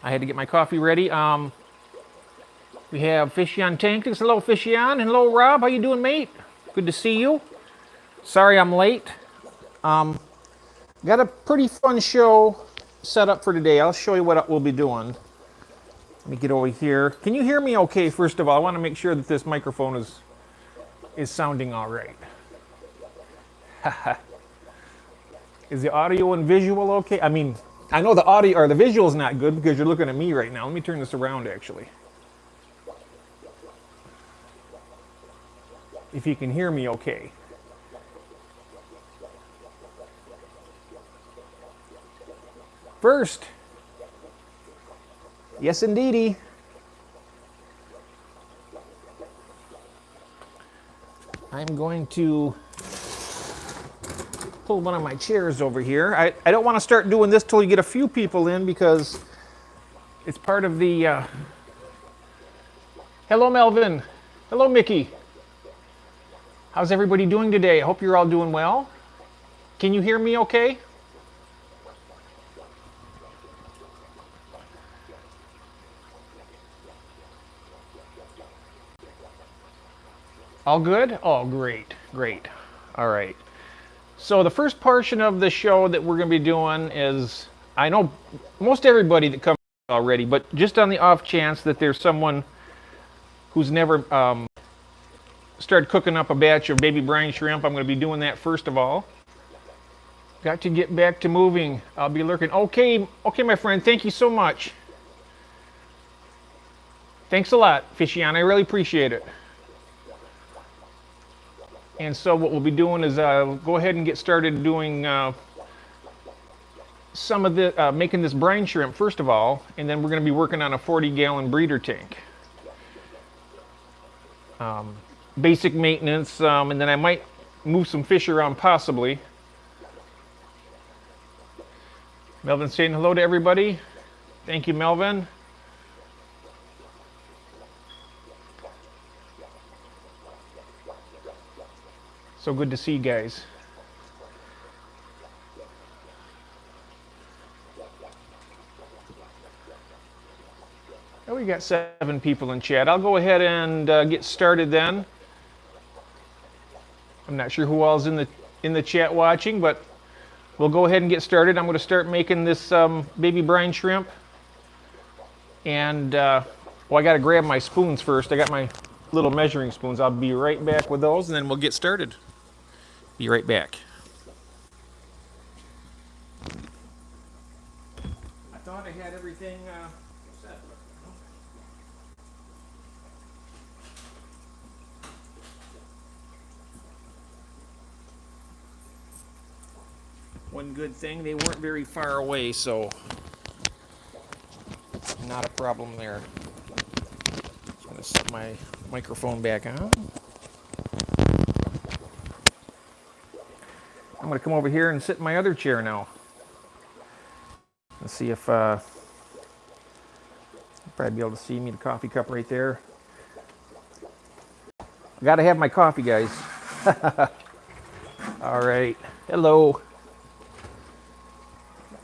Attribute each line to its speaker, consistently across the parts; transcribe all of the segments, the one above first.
Speaker 1: I had to get my coffee ready. We have Fishy on Tanks. Hello, Fishy on. Hello, Rob. How you doing, mate? Good to see you. Sorry I'm late. Got a pretty fun show set up for today. I'll show you what we'll be doing. Let me get over here. Can you hear me okay, first of all? I want to make sure that this microphone is sounding all right. Is the audio and visual okay? I mean, I know the audio or the visual is not good because you're looking at me right now. Let me turn this around, actually. If you can hear me okay. First, yes indeedy, I'm going to pull one of my chairs over here. I don't want to start doing this till you get a few people in because it's part of the... Hello, Melvin. Hello, Mickey. How's everybody doing today? I hope you're all doing well. Can you hear me okay? All good? Oh, great, great. All right. So the first portion of the show that we're going to be doing is, I know most everybody that comes already, but just on the off chance that there's someone who's never started cooking up a batch of baby brine shrimp, I'm going to be doing that first of all. Got to get back to moving. I'll be lurking. Okay, my friend, thank you so much. Thanks a lot, Fishian. I really appreciate it. And so what we'll be doing is go ahead and get started doing some of the making this brine shrimp first of all, and then we're going to be working on a 40-gallon breeder tank. Basic maintenance, and then I might move some fish around possibly. Melvin saying hello to everybody. Thank you, Melvin. So good to see you guys. Oh, we got 7 people in chat. I'll go ahead and get started then. I'm not sure who all's in the chat watching, but we'll go ahead and get started. I'm going to start making this baby brine shrimp. And well, I got to grab my spoons first. I got my little measuring spoons. I'll be right back with those, and then we'll get started. Be right back. I thought I had everything set. One good thing, they weren't very far away, so not a problem there. Just gonna set my microphone back on. I'm going to come over here and sit in my other chair now. Let's see if you'll probably be able to see me, the coffee cup right there. I got to have my coffee, guys. All right. Hello.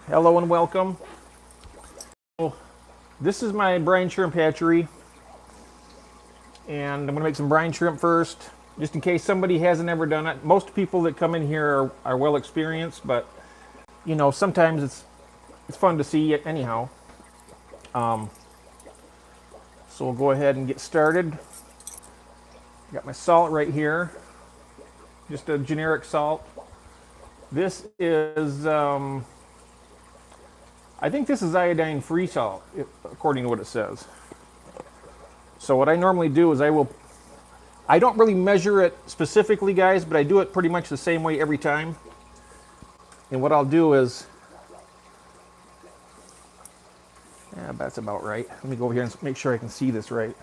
Speaker 1: Hello and welcome. So, this is my brine shrimp hatchery. And I'm going to make some brine shrimp first. Just in case somebody hasn't ever done it. Most people that come in here are well experienced, but you know, sometimes it's fun to see it anyhow. So we'll go ahead and get started. Got my salt right here, just a generic salt. This is, I think this is iodine-free salt, according to what it says. So what I normally do is I don't really measure it specifically, guys, but I do it pretty much the same way every time. And what I'll do is, yeah, that's about right. Let me go over here and make sure I can see this right.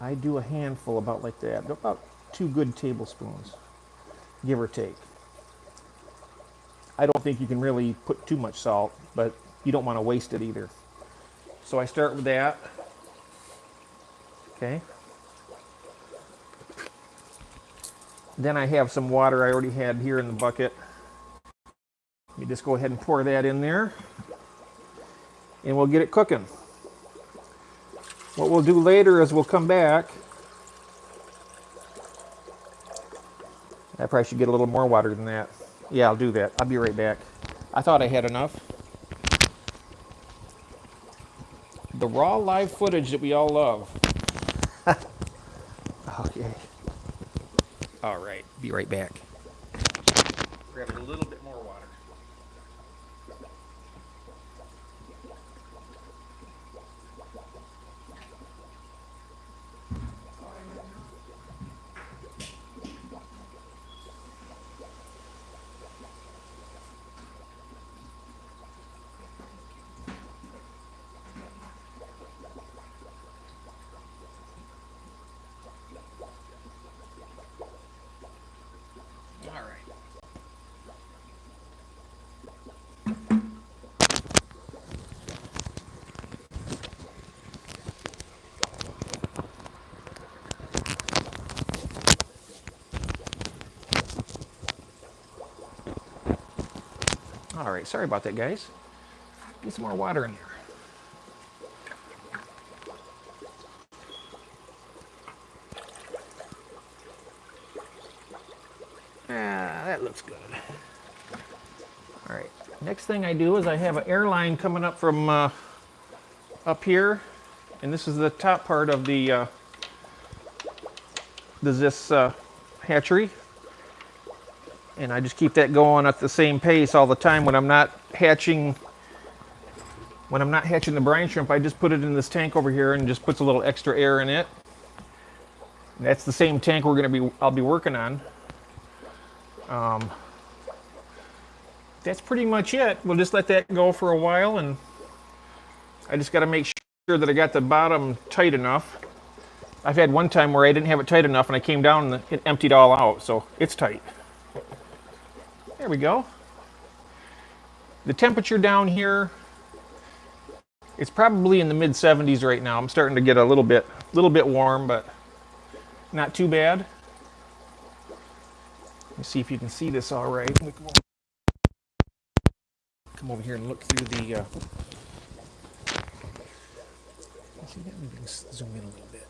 Speaker 1: I do a handful about like that, about 2 good tablespoons, give or take. I don't think you can really put too much salt, but you don't want to waste it either. So I start with that. Okay. Then I have some water I already had here in the bucket. Let me just go ahead and pour that in there. and we'll get it cooking. What we'll do later is we'll come back. I probably should get a little more water than that. Yeah, I'll do that. I'll be right back. I thought I had enough. The raw live footage that we all love. Okay. All right, be right back. Grab a little bit more water. All right, sorry about that, guys. Get some more water in here. That looks good. All right, next thing I do is I have an air line coming up from up here, and this is the top part of the this hatchery. And I just keep that going at the same pace all the time. When I'm not hatching the brine shrimp, I just put it in this tank over here and just puts a little extra air in it. And that's the same tank I'll be working on. That's pretty much it. We'll just let that go for a while, and I just got to make sure that I got the bottom tight enough. I've had one time where I didn't have it tight enough and I came down and it emptied all out, so it's tight. There we go. The temperature down here, it's probably in the mid 70s right now. I'm starting to get a little bit warm, but not too bad. Let me see if you can see this all right. Come over here and look through the. See that? Maybe we can zoom in a little bit.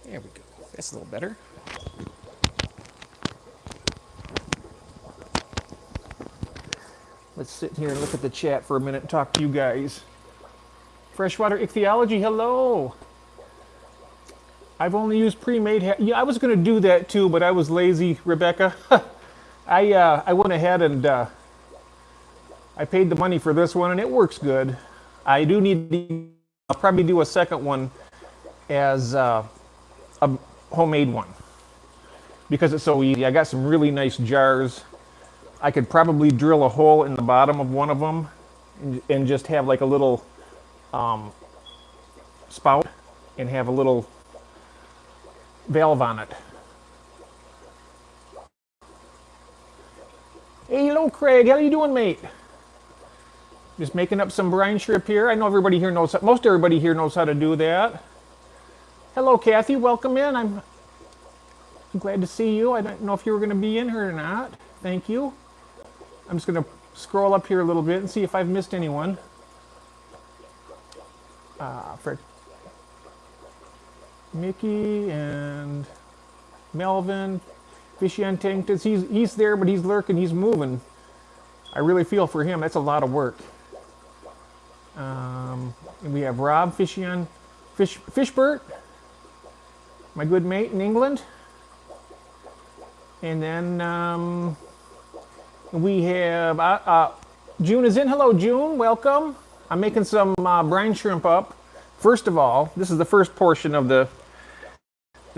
Speaker 1: There we go. That's a little better. Let's sit here and look at the chat for a minute and talk to you guys. Freshwater ichthyology, hello. I've only used pre-made. Yeah, I was going to do that too, but I was lazy, Rebecca. I went ahead and I paid the money for this one, and it works good. I do need to. I'll probably do a second one as a homemade one because it's so easy. I got some really nice jars. I could probably drill a hole in the bottom of one of them and just have like a little spout and have a little valve on it. Hey, hello, Craig. How you doing, mate? Just making up some brine shrimp here. I know everybody here knows. Most everybody here knows how to do that. Hello, Kathy. Welcome in. I'm glad to see you. I don't know if you were going to be in here or not. Thank you. I'm just going to scroll up here a little bit and see if I've missed anyone. For Mickey and Melvin, Fishy Untainted. He's there, but he's lurking. He's moving. I really feel for him. That's a lot of work. And we have Rob Fishbert, my good mate in England. And then we have June is in. Hello, June. Welcome. I'm making some brine shrimp up. First of all, this is the first portion of the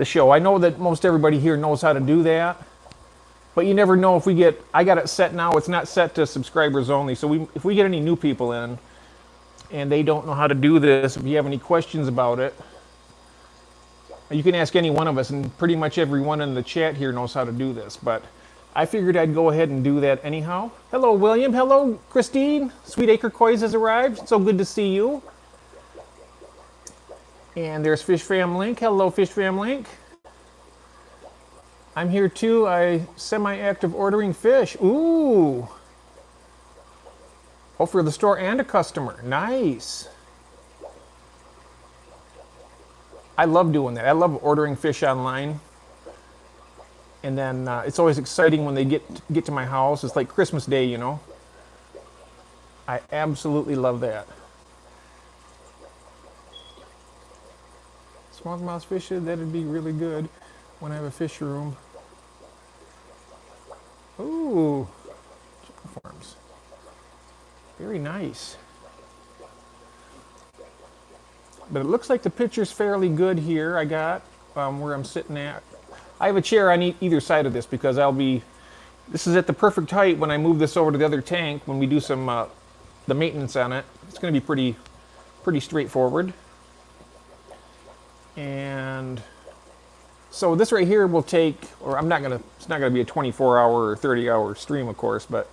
Speaker 1: show. I know that most everybody here knows how to do that, but you never know if we get. I got it set now. It's not set to subscribers only. So if we get any new people in and they don't know how to do this, if you have any questions about it, you can ask any one of us, and pretty much everyone in the chat here knows how to do this. But I figured I'd go ahead and do that anyhow. Hello, William. Hello, Christine. Sweet Acre Koi's has arrived. So good to see you. And there's Fish Fam Link. Hello, Fish Fam Link. I'm here too. I semi-active ordering fish. Ooh. Oh, for the store and a customer. Nice. I love doing that. I love ordering fish online. And then it's always exciting when they get to my house. It's like Christmas Day, you know. I absolutely love that. Smallmouth fish, that'd be really good when I have a fish room. Ooh, forms. Very nice. But it looks like the picture's fairly good here. I got where I'm sitting at. I have a chair on either side of this because this is at the perfect height when I move this over to the other tank when we do some the maintenance on it. It's going to be pretty straightforward. And so this right here will take, or it's not gonna be a 24-hour or 30-hour stream, of course, but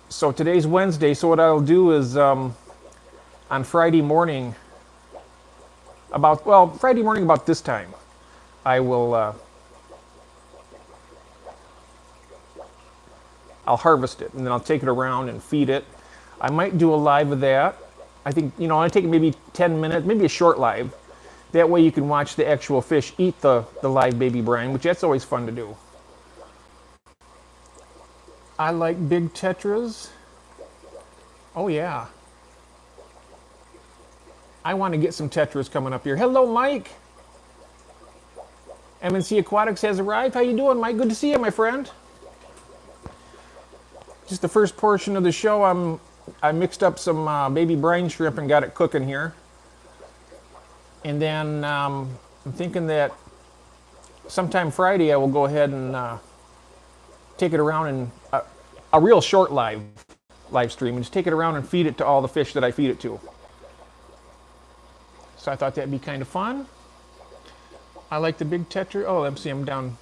Speaker 1: so today's Wednesday. So what I'll do is on Friday morning about this time, I will I'll harvest it and then I'll take it around and feed it. I might do a live of that. I think, you know, I take maybe 10 minutes, maybe a short live. That way you can watch the actual fish eat the live baby brine, which that's always fun to do. I like big tetras. Oh yeah. I want to get some tetras coming up here. Hello, Mike. MNC Aquatics has arrived. How you doing, Mike? Good to see you, my friend. Just the first portion of the show, I mixed up some baby brine shrimp and got it cooking here. And then I'm thinking that sometime Friday I will go ahead and take it around and a real short live stream and just take it around and feed it to all the fish that I feed it to. So I thought that'd be kind of fun. I like the big tetra. Oh, let me see, I'm down.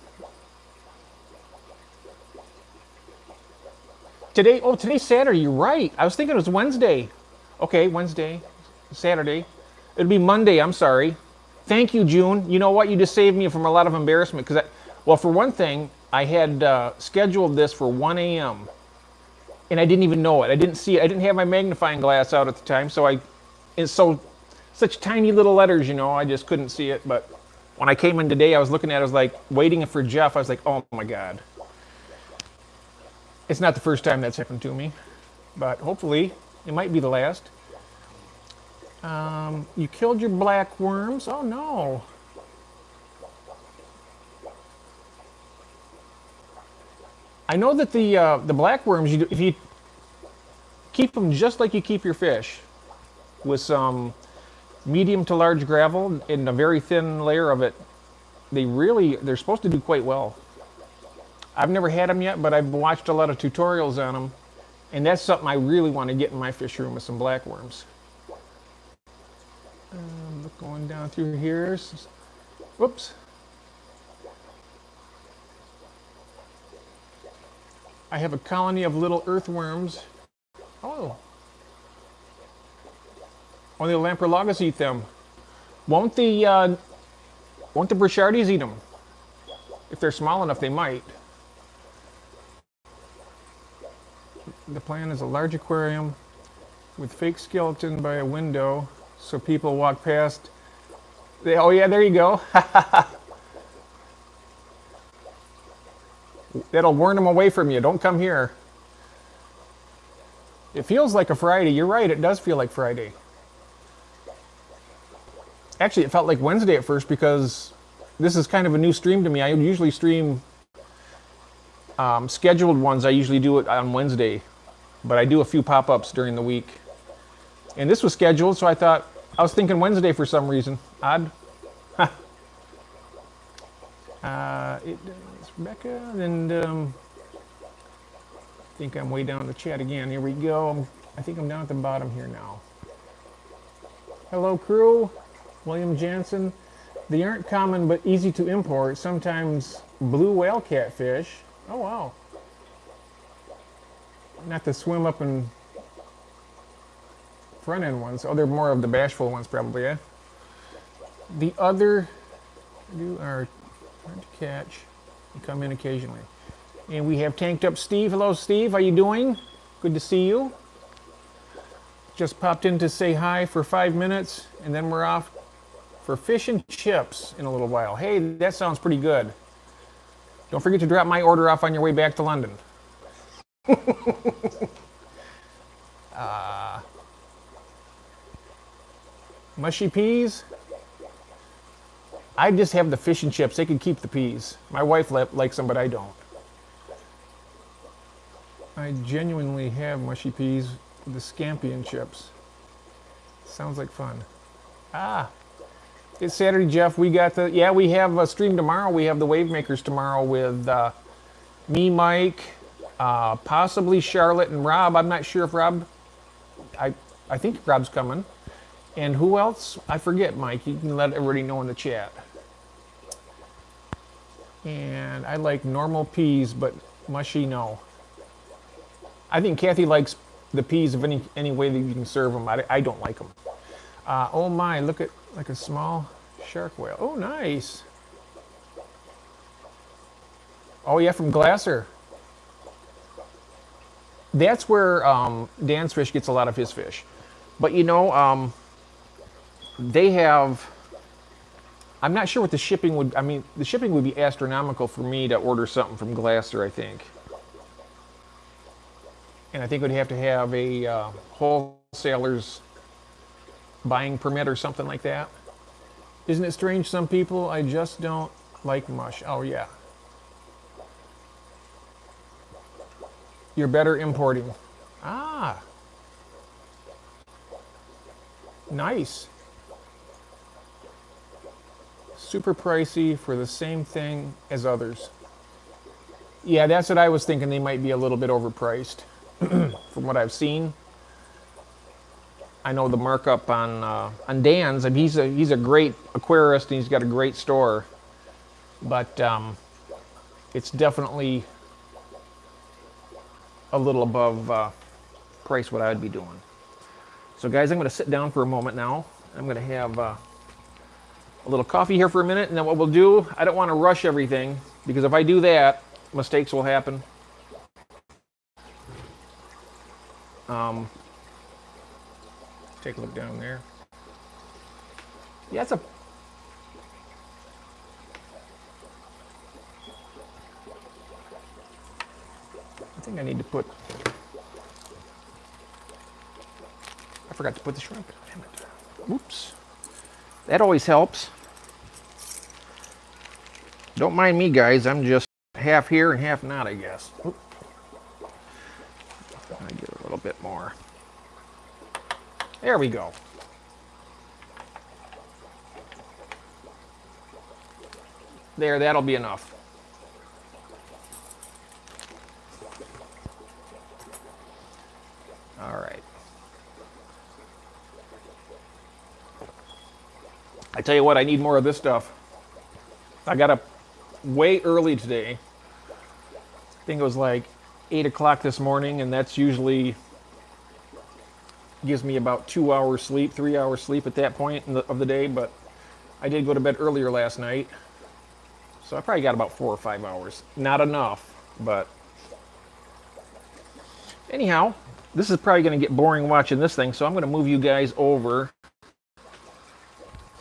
Speaker 1: Today's Saturday, you're right. I was thinking it was Wednesday. Okay, Wednesday, Saturday. It'll be Monday, I'm sorry. Thank you, June. You know what? You just saved me from a lot of embarrassment. Well, for one thing, I had scheduled this for 1 a.m. and I didn't even know it. I didn't see it. I didn't have my magnifying glass out at the time, so such tiny little letters, you know, I just couldn't see it. But when I came in today, I was looking at it, I was like waiting for Jeff. I was like, oh my God. It's not the first time that's happened to me, but hopefully it might be the last. You killed your black worms. Oh no. I know that the black worms, if you keep them just like you keep your fish, with some medium to large gravel and a very thin layer of it, they're supposed to do quite well. I've never had them yet, but I've watched a lot of tutorials on them, and that's something I really want to get in my fish room, with some black worms. Going down through here. Whoops. I have a colony of little earthworms. Oh. Only the Lamprologus eat them. Won't the Burchardies eat them? If they're small enough, they might. The plan is a large aquarium with fake skeleton by a window, so people walk past. Oh yeah, there you go. That'll warn them away from you. Don't come here. It feels like a Friday. You're right, it does feel like Friday. Actually, it felt like Wednesday at first because this is kind of a new stream to me. I usually stream scheduled ones. I usually do it on Wednesday, but I do a few pop-ups during the week. And this was scheduled, so I was thinking Wednesday for some reason. Odd. It's Rebecca, and I think I'm way down the chat again. Here we go. I think I'm down at the bottom here now. Hello, crew. William Jansen. They aren't common but easy to import. Sometimes blue whale catfish. Oh, wow. Not the swim up and front end ones. Oh, they're more of the bashful ones probably, yeah? The other are hard to catch and come in occasionally. And we have tanked up Steve. Hello, Steve. How you doing? Good to see you. Just popped in to say hi for 5 minutes, and then we're off for fish and chips in a little while. Hey, that sounds pretty good. Don't forget to drop my order off on your way back to London. Mushy peas. I just have the fish and chips. They can keep the peas. My wife likes them, but I don't. I genuinely have mushy peas with the scampi and chips. Sounds like fun. It's Saturday, Jeff. We got we have a stream tomorrow. We have the Wave Makers tomorrow with me, Mike, possibly Charlotte and Rob. I'm not sure if Rob, I think Rob's coming. And who else? I forget, Mike. You can let everybody know in the chat. And I like normal peas, but mushy, no. I think Kathy likes the peas of any way that you can serve them. I don't like them. Oh my, look at like a small shark whale. Oh, nice. Oh yeah, from Glasser. That's where Dan's Fish gets a lot of his fish. But you know, they have, I'm not sure what the shipping would, I mean, the shipping would be astronomical for me to order something from Glasser, I think. And I think we'd have to have a wholesaler's buying permit or something like that. Isn't it strange? Some people, I just don't like mush. Oh, yeah. You're better importing. Ah. Nice. Super pricey for the same thing as others. Yeah, that's what I was thinking. They might be a little bit overpriced from what I've seen. I know the markup on Dan's. I mean, he's a great aquarist and he's got a great store, but it's definitely a little above price what I'd be doing. So guys, I'm going to sit down for a moment now. I'm going to have a little coffee here for a minute, and then what we'll do, I don't want to rush everything, because if I do that, mistakes will happen. Take a look down there. Yeah, it's a... I think I need to put... I forgot to put the shrimp in. Damn it. Oops. That always helps. Don't mind me, guys. I'm just half here and half not, I guess. Oop. I get a little bit more. There we go. There, that'll be enough. All right. I tell you what, I need more of this stuff. I got up way early today. I think it was like 8 o'clock this morning, and that's usually gives me about 2 hours sleep, 3 hours sleep at that point of the day, but I did go to bed earlier last night, so I probably got about 4 or 5 hours. Not enough, but anyhow, this is probably going to get boring watching this thing, so I'm going to move you guys over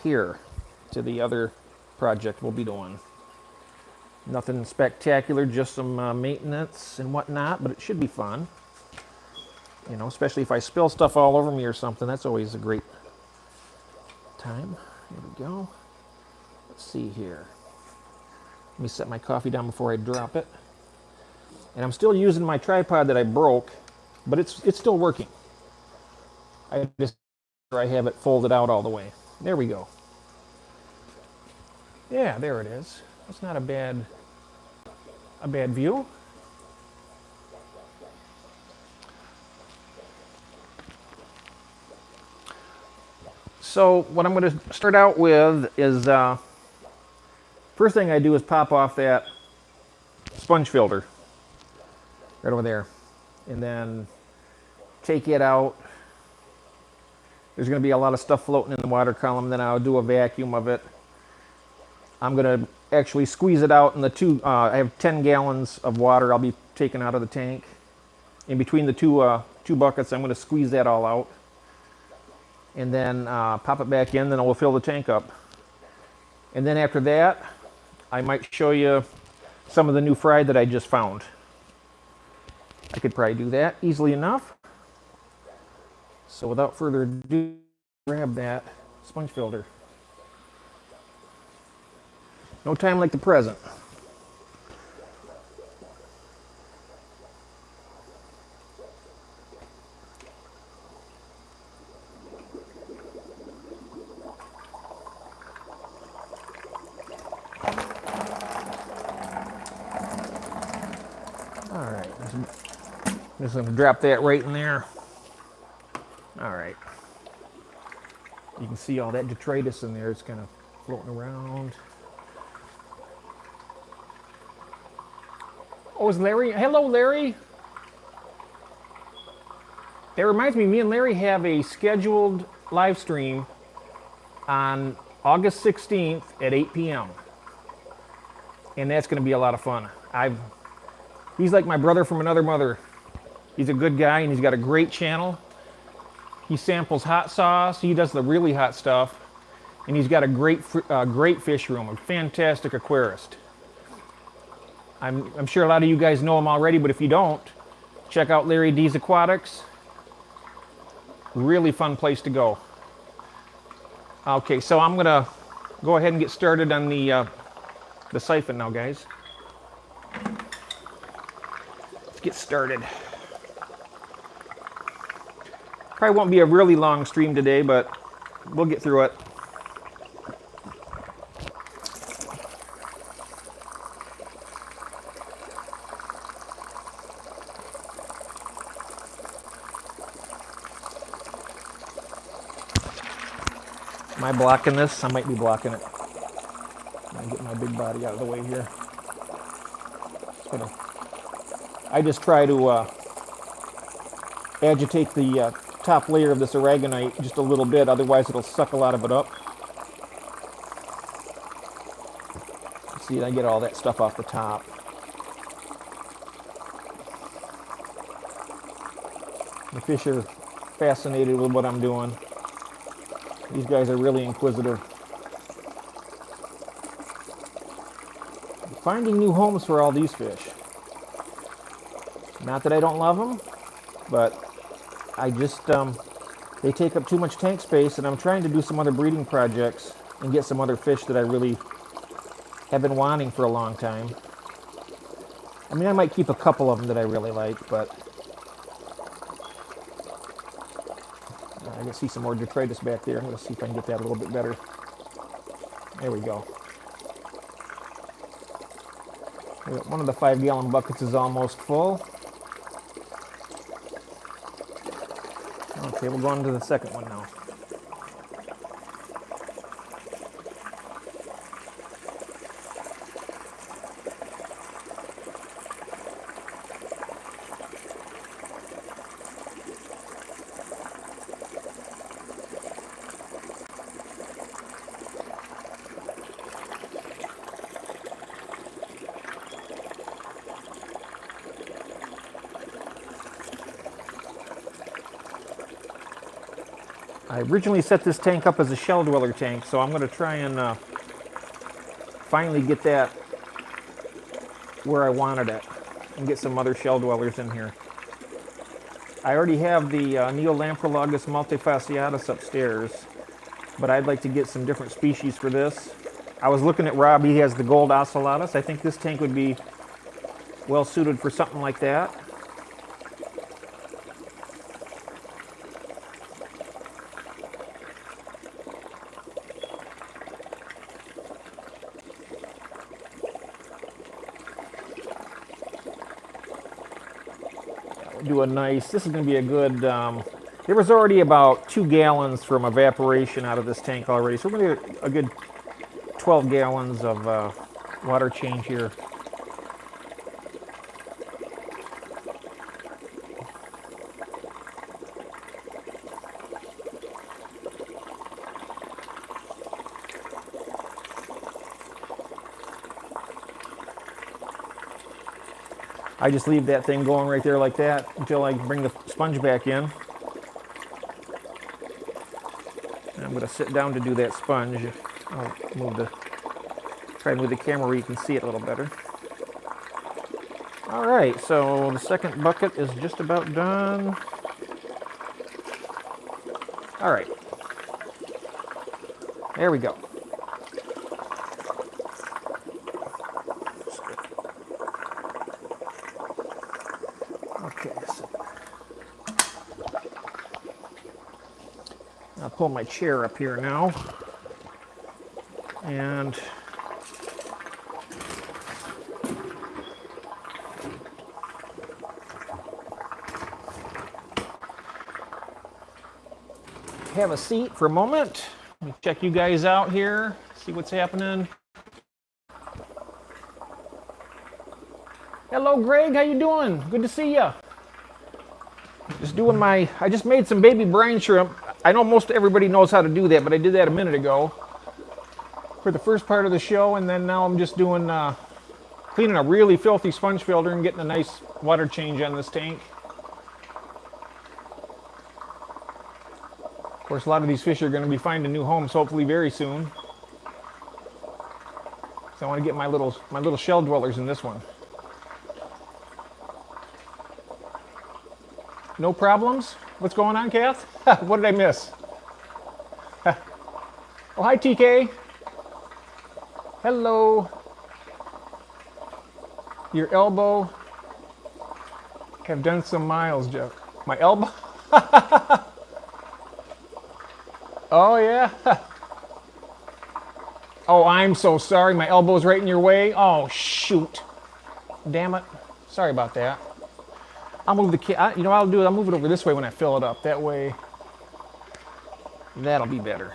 Speaker 1: here to the other project we'll be doing. Nothing spectacular, just some maintenance and whatnot, but it should be fun. You know, especially if I spill stuff all over me or something, that's always a great time. Here we go. Let's see here. Let me set my coffee down before I drop it. And I'm still using my tripod that I broke, but it's still working. I have it folded out all the way. There we go. Yeah, there it is. That's not a bad view. So what I'm going to start out with is, first thing I do is pop off that sponge filter right over there, and then take it out. There's going to be a lot of stuff floating in the water column. Then I'll do a vacuum of it. I'm going to actually squeeze it out in the I have 10 gallons of water I'll be taking out of the tank. in between the two buckets. I'm going to squeeze that all out and then pop it back in. Then we'll fill the tank up. And then after that, I might show you some of the new fry that I just found. I could probably do that easily enough. So without further ado, grab that sponge filter. No time like the present. All right, just going to drop that right in there. All right. You can see all that detritus in there. It's kind of floating around. Oh, is Larry? Hello, Larry. That reminds me and Larry have a scheduled live stream on August 16th at 8 p.m. And that's going to be a lot of fun. He's like my brother from another mother. He's a good guy and he's got a great channel. He samples hot sauce. He does the really hot stuff. And he's got a great fish room, a fantastic aquarist. I'm sure a lot of you guys know him already, but if you don't, check out Larry D's Aquatics. Really fun place to go. Okay, so I'm gonna go ahead and get started on the siphon now, guys. Let's get started. Probably won't be a really long stream today, but we'll get through it. Am I blocking this? I might be blocking it. I'm gonna get my big body out of the way here. I just try to agitate the top layer of this aragonite just a little bit, otherwise it'll suck a lot of it up. See, I get all that stuff off the top. The fish are fascinated with what I'm doing. These guys are really inquisitive. Finding new homes for all these fish. Not that I don't love them, but I just, they take up too much tank space, and I'm trying to do some other breeding projects and get some other fish that I really have been wanting for a long time. I mean, I might keep a couple of them that I really like, but I can see some more detritus back there. I'm going to see if I can get that a little bit better. There we go. One of the 5-gallon buckets is almost full. Okay, we'll go on to the second one now. I originally set this tank up as a shell dweller tank, so I'm going to try and finally get that where I wanted it and get some other shell dwellers in here. I already have the Neolamprologus multifasciatus upstairs, but I'd like to get some different species for this. I was looking at Rob, he has the gold ocellatus. I think this tank would be well suited for something like that. Do a nice, this is going to be a good, there was already about 2 gallons from evaporation out of this tank already, so we're going to get a good 12 gallons of water change here. I just leave that thing going right there like that until I bring the sponge back in. And I'm going to sit down to do that sponge. I'll try to move the camera where you can see it a little better. All right, so the second bucket is just about done. All right, there we go. Okay, so I'll pull my chair up here now, and have a seat for a moment. Let me check you guys out here, see what's happening. Hello, Greg. How you doing? Good to see you. Just doing I just made some baby brine shrimp. I know most everybody knows how to do that, but I did that a minute ago for the first part of the show, and then now I'm just doing cleaning a really filthy sponge filter and getting a nice water change on this tank. Of course, a lot of these fish are going to be finding new homes hopefully very soon. So I want to get my little shell dwellers in this one. No problems? What's going on, Kath? What did I miss? Oh, hi, TK. Hello. Your elbow. Have done some miles, Jeff. My elbow? Oh, yeah. Oh, I'm so sorry. My elbow's right in your way. Oh, shoot. Damn it. Sorry about that. I'll move the, you know what I'll do? I'll move it over this way when I fill it up. That way, that'll be better.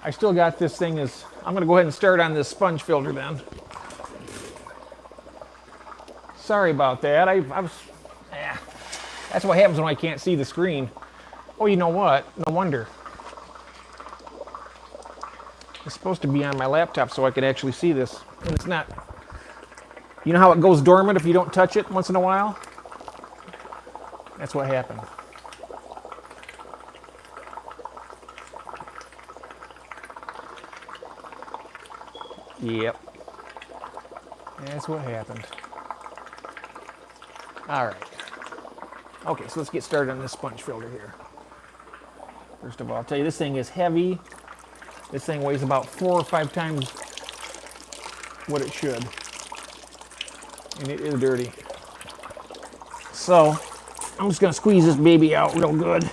Speaker 1: I still got this thing I'm going to go ahead and start on this sponge filter then. Sorry about that. That's what happens when I can't see the screen. Oh, you know what? No wonder. It's supposed to be on my laptop so I could actually see this, and it's not. You know how it goes dormant if you don't touch it once in a while? That's what happened. Yep. That's what happened. All right. Okay, so let's get started on this sponge filter here. First of all, I'll tell you, this thing is heavy. This thing weighs about 4 or 5 times what it should. And it is dirty. So, I'm just going to squeeze this baby out real good.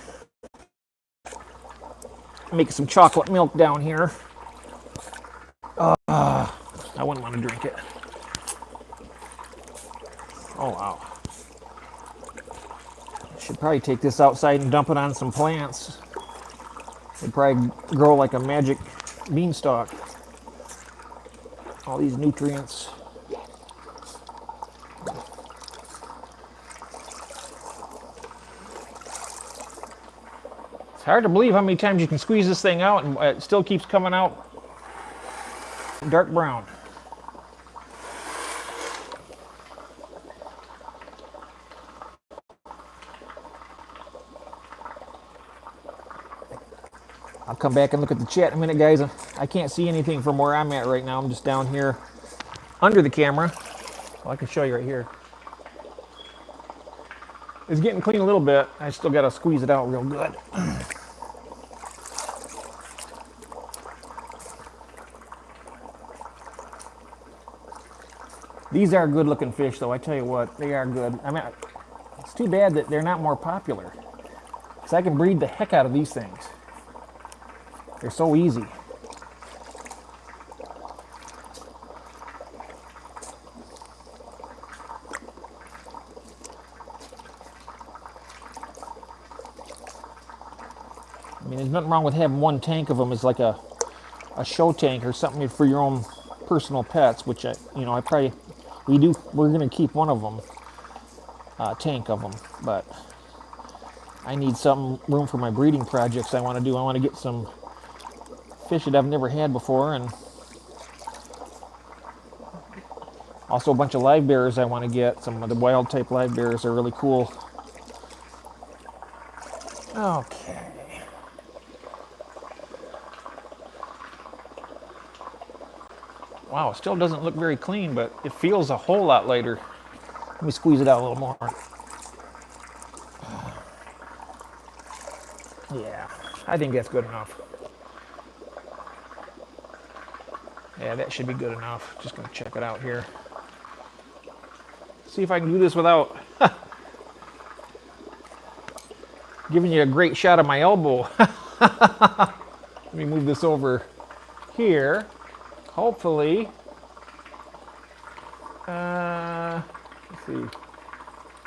Speaker 1: Make some chocolate milk down here. I wouldn't want to drink it. Oh, wow. Should probably take this outside and dump it on some plants. They'd probably grow like a magic beanstalk. All these nutrients. It's hard to believe how many times you can squeeze this thing out and it still keeps coming out dark brown. I'll come back and look at the chat in a minute, guys. I can't see anything from where I'm at right now. I'm just down here under the camera. Well, I can show you right here. It's getting clean a little bit. I still got to squeeze it out real good. These are good looking fish, though. I tell you what, they are good. I mean, it's too bad that they're not more popular, because I can breed the heck out of these things. They're so easy. I mean, there's nothing wrong with having one tank of them as like a show tank or something for your own personal pets, which we're gonna keep one of them, tank of them, but I need some room for my breeding projects I want to do. I want to get some fish that I've never had before, and Also a bunch of live bears I want to get. Some of the wild type live bears are really cool. Okay. Wow, it still doesn't look very clean, but it feels a whole lot lighter. Let me squeeze it out a little more. Yeah, I think that's good enough. Yeah, that should be good enough. Just gonna check it out here. See if I can do this without giving you a great shot of my elbow. Let me move this over here. Hopefully, let's see.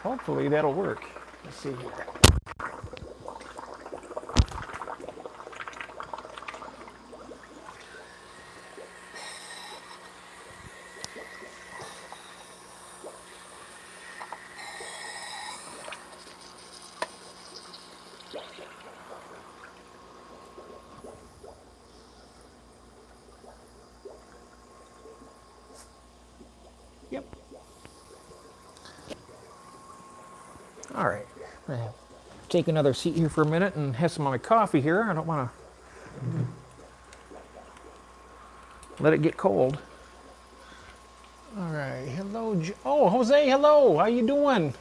Speaker 1: Hopefully that'll work. Let's see here. Yep. All right. Take another seat here for a minute and have some of my coffee here. I don't want to let it get cold. All right. Hello. Oh, Jose. Hello. How you doing?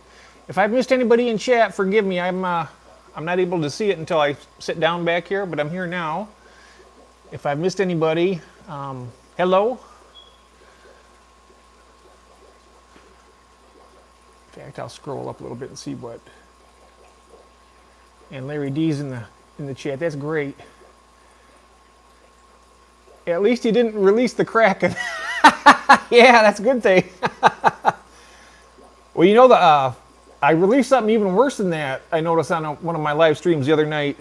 Speaker 1: If I've missed anybody in chat, forgive me. I'm not able to see it until I sit down back here, but I'm here now. If I've missed anybody, hello. In fact, I'll scroll up a little bit and see what. And Larry D's in the chat. That's great. At least he didn't release the Kraken. Yeah, that's a good thing. Well, you know, I released something even worse than that. I noticed on one of my live streams the other night.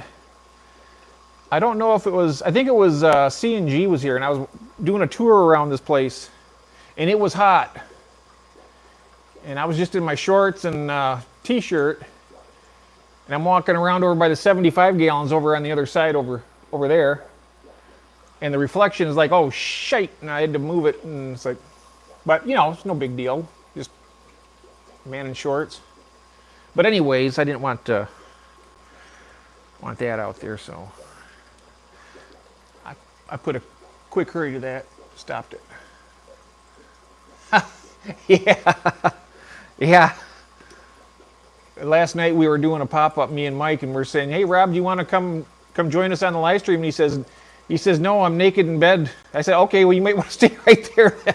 Speaker 1: I don't know if it was. I think it was C&G was here, and I was doing a tour around this place, and it was hot. And I was just in my shorts and t-shirt, and I'm walking around over by the 75 gallons over on the other side over there. And the reflection is like, oh, shite, and I had to move it, and it's like, but, you know, it's no big deal. Just man in shorts. But anyways, I didn't want that out there, so I put a quick hurry to that, stopped it. Yeah. Yeah. Last night we were doing a pop-up, me and Mike, and we're saying, hey, Rob, do you want to come join us on the live stream? And he says, no, I'm naked in bed. I said, okay, well, you might want to stay right there then.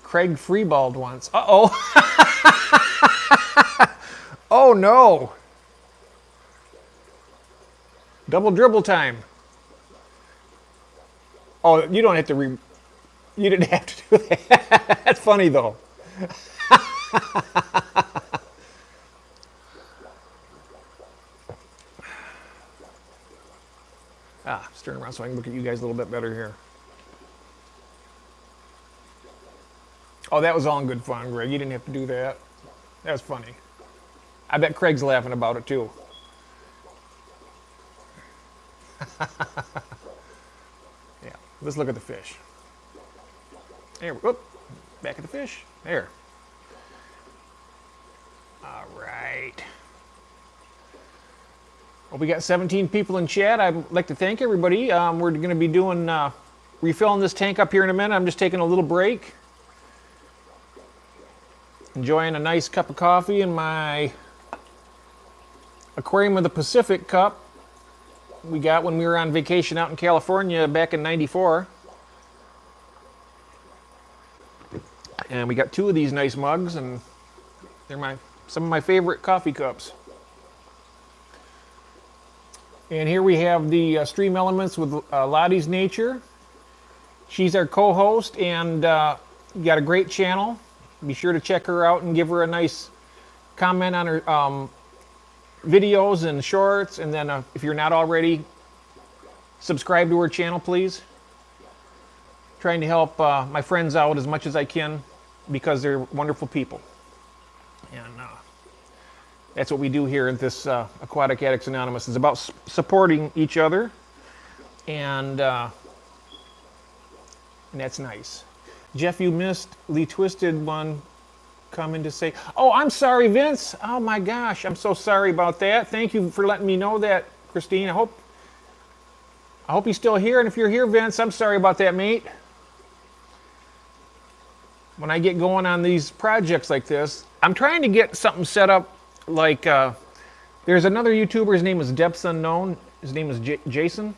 Speaker 1: Craig freeballed once. Uh-oh. Oh, no. Double dribble time. Oh, you don't have to you didn't have to do that. That's funny, though. Let's turn around so I can look at you guys a little bit better here. Oh, that was all in good fun, Greg. You didn't have to do that. That was funny. I bet Craig's laughing about it, too. Yeah, let's look at the fish. There, whoop, back at the fish. There. All right. Well, we got 17 people in chat. I'd like to thank everybody. We're going to be doing refilling this tank up here in a minute. I'm just taking a little break. Enjoying a nice cup of coffee in my Aquarium of the Pacific cup we got when we were on vacation out in California back in '94. And we got 2 of these nice mugs, and they're some of my favorite coffee cups. And here we have the Stream Elements with Lottie's Nature. She's our co-host, and got a great channel. Be sure to check her out and give her a nice comment on her videos and shorts. And then if you're not already, subscribe to her channel, please. Trying to help my friends out as much as I can because they're wonderful people. And That's what we do here at this Aquatic Addicts Anonymous. It's about supporting each other, and that's nice. Jeff, you missed Lee Twisted one coming to say, oh, I'm sorry, Vince. Oh my gosh, I'm so sorry about that. Thank you for letting me know that, Christine. I hope you're still here, and if you're here, Vince, I'm sorry about that, mate. When I get going on these projects like this, I'm trying to get something set up like, there's another YouTuber, his name is Depths Unknown, his name is Jason,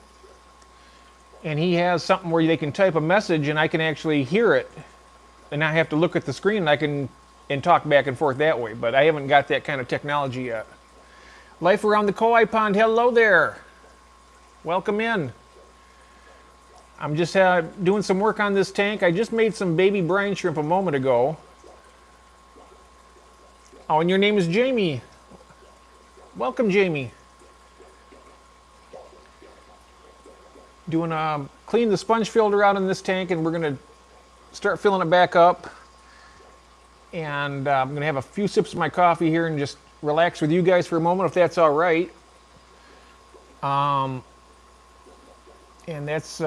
Speaker 1: and he has something where they can type a message and I can actually hear it, and I have to look at the screen and I can talk back and forth that way, but I haven't got that kind of technology yet. Life around the koi pond, hello there. Welcome in. I'm just doing some work on this tank. I just made some baby brine shrimp a moment ago. Oh, and your name is Jamie. Welcome, Jamie. Clean the sponge filter out in this tank, and we're gonna start filling it back up. And I'm gonna have a few sips of my coffee here and just relax with you guys for a moment, if that's all right. And that's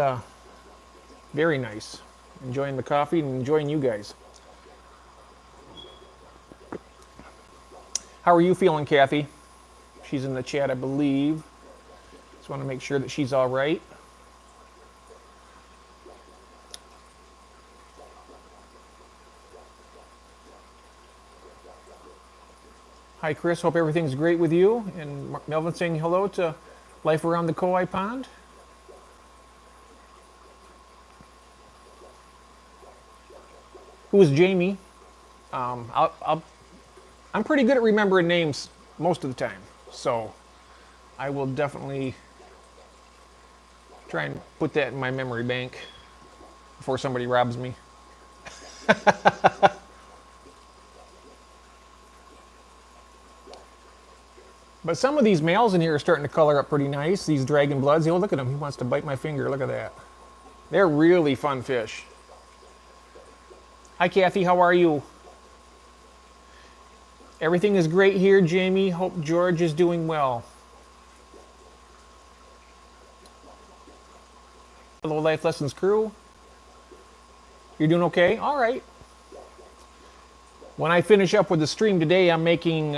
Speaker 1: very nice. Enjoying the coffee and enjoying you guys. How are you feeling, Kathy? She's in the chat, I believe. Just want to make sure that she's all right. Hi, Chris. Hope everything's great with you. And Melvin saying hello to Life Around the Koi Pond. Who is Jamie? I'm pretty good at remembering names most of the time, so I will definitely try and put that in my memory bank before somebody robs me. But some of these males in here are starting to color up pretty nice. These dragon bloods. Oh, look at him. He wants to bite my finger. Look at that. They're really fun fish. Hi, Kathy. How are you? Everything is great here, Jamie. Hope George is doing well. Hello, Life Lessons crew. You're doing okay? All right. When I finish up with the stream today, I'm making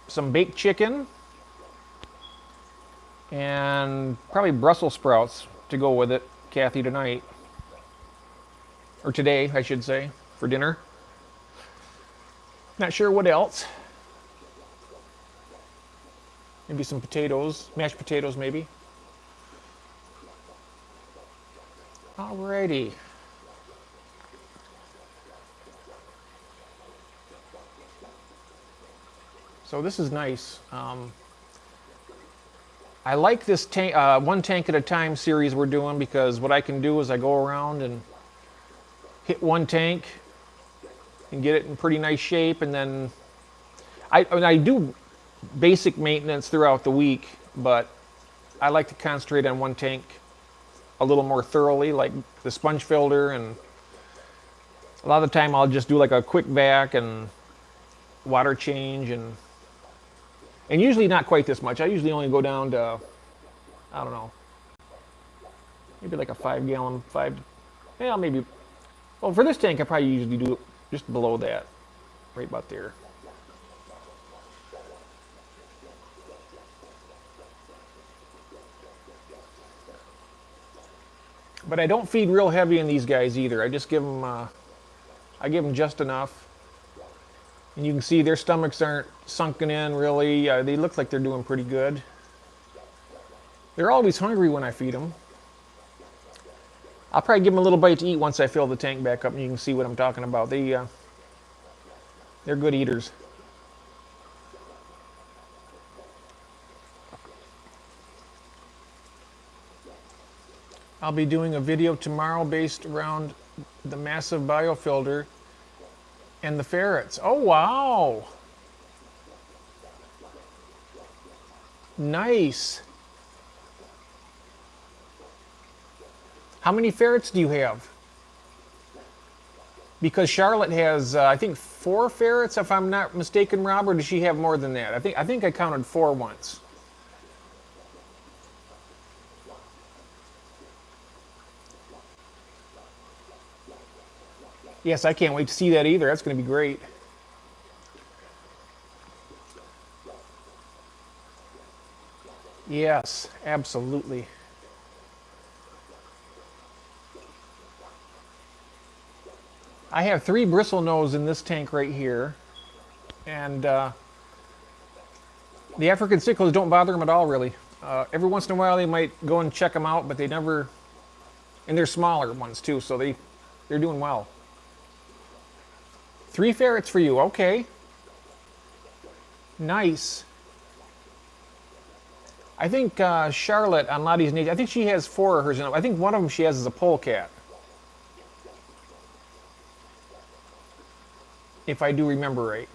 Speaker 1: some baked chicken and probably Brussels sprouts to go with it, Kathy, tonight. Or today, I should say, for dinner. Not sure what else. Maybe some potatoes, mashed potatoes maybe. Alrighty. So this is nice. I like this tank, one tank at a time series we're doing, because what I can do is I go around and hit one tank and get it in pretty nice shape, and then I do basic maintenance throughout the week, but I like to concentrate on one tank a little more thoroughly, like the sponge filter, and a lot of the time I'll just do like a quick vac and water change, and usually not quite this much. I usually only go down to, I don't know, maybe like a 5 gallon, yeah, maybe. Well, for this tank, I probably usually do just below that, right about there. But I don't feed real heavy in these guys either. I just give them, I give them just enough. And you can see their stomachs aren't sunken in really. They look like they're doing pretty good. They're always hungry when I feed them. I'll probably give them a little bite to eat once I fill the tank back up, and you can see what I'm talking about. They're good eaters. I'll be doing a video tomorrow based around the massive biofilter and the ferrets. Oh, wow. Nice. How many ferrets do you have? Because Charlotte has, I think, 4 ferrets, if I'm not mistaken, Rob, or does she have more than that? I think I counted 4 once. Yes, I can't wait to see that either. That's going to be great. Yes, absolutely. I have 3 bristlenose in this tank right here, and the African cichlids don't bother them at all, really. Every once in a while they might go and check them out, but they never, and they're smaller ones too, so they're doing well. 3 ferrets for you, okay. Nice. I think Charlotte on Lottie's Nature, I think she has 4 of hers. I think one of them she has is a polecat, if I do remember right.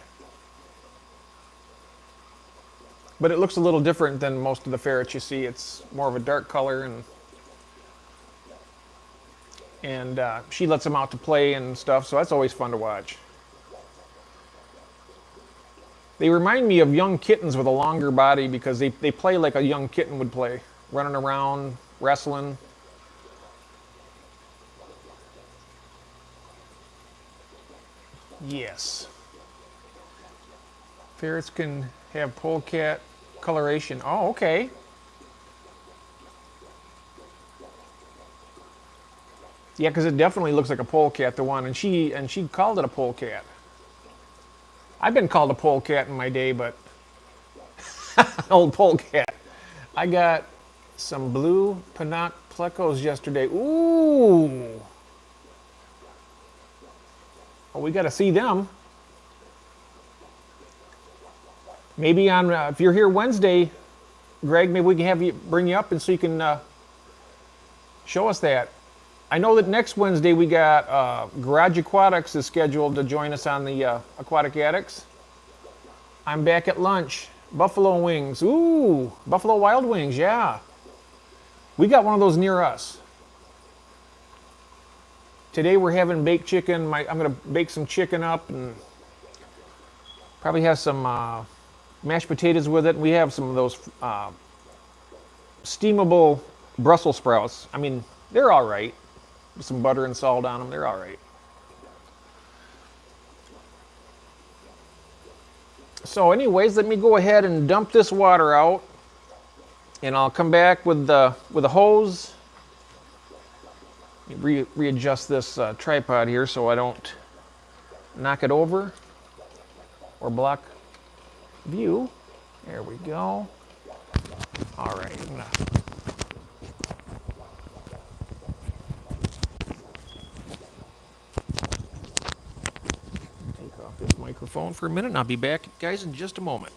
Speaker 1: But it looks a little different than most of the ferrets you see. It's more of a dark color, and she lets them out to play and stuff, so that's always fun to watch. They remind me of young kittens with a longer body because they play like a young kitten would play, running around, wrestling. Yes. Ferrets can have polecat coloration. Oh, okay. Yeah, because it definitely looks like a polecat, the one, and she called it a polecat. I've been called a polecat in my day, but old polecat. I got some blue Pinot plecos yesterday. Ooh. Oh, we got to see them. Maybe on if you're here Wednesday, Greg, maybe we can have you bring you up and so you can show us that. I know that next Wednesday we got Garage Aquatics is scheduled to join us on the Aquatic Attics. I'm back at lunch. Buffalo wings. Ooh, Buffalo Wild Wings, yeah. We got one of those near us. Today we're having baked chicken. I'm going to bake some chicken up and probably have some mashed potatoes with it. We have some of those steamable Brussels sprouts. I mean, they're all right. With some butter and salt on them, they're all right. So anyways, let me go ahead and dump this water out, and I'll come back with a hose. Readjust this tripod here so I don't knock it over or block view. There we go. All right, I'm gonna take off this microphone for a minute, and I'll be back, guys, in just a moment.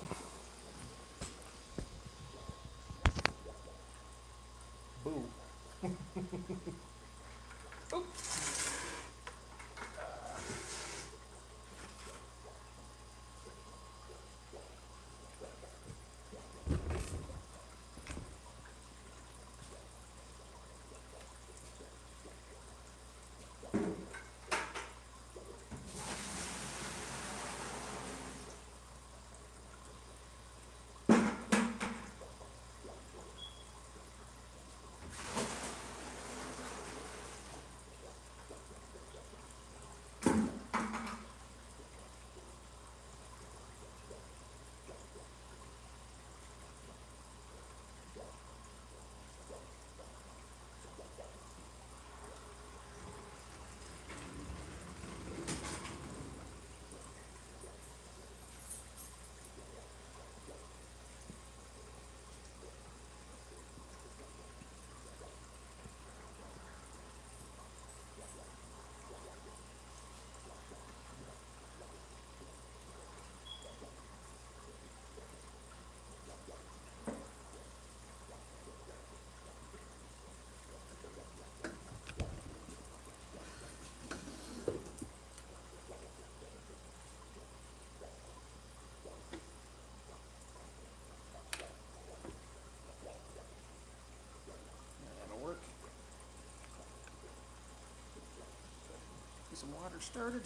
Speaker 1: Boo. Get some water started.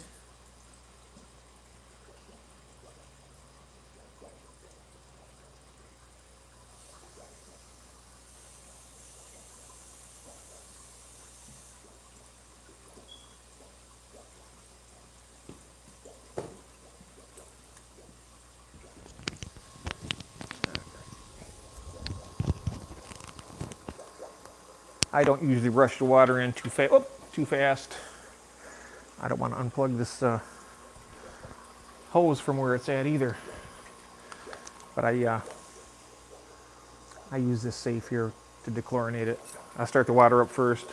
Speaker 1: I don't usually rush the water in too fast. Oh, too fast. I don't want to unplug this hose from where it's at either. But I use this safe here to dechlorinate it. I start the water up first.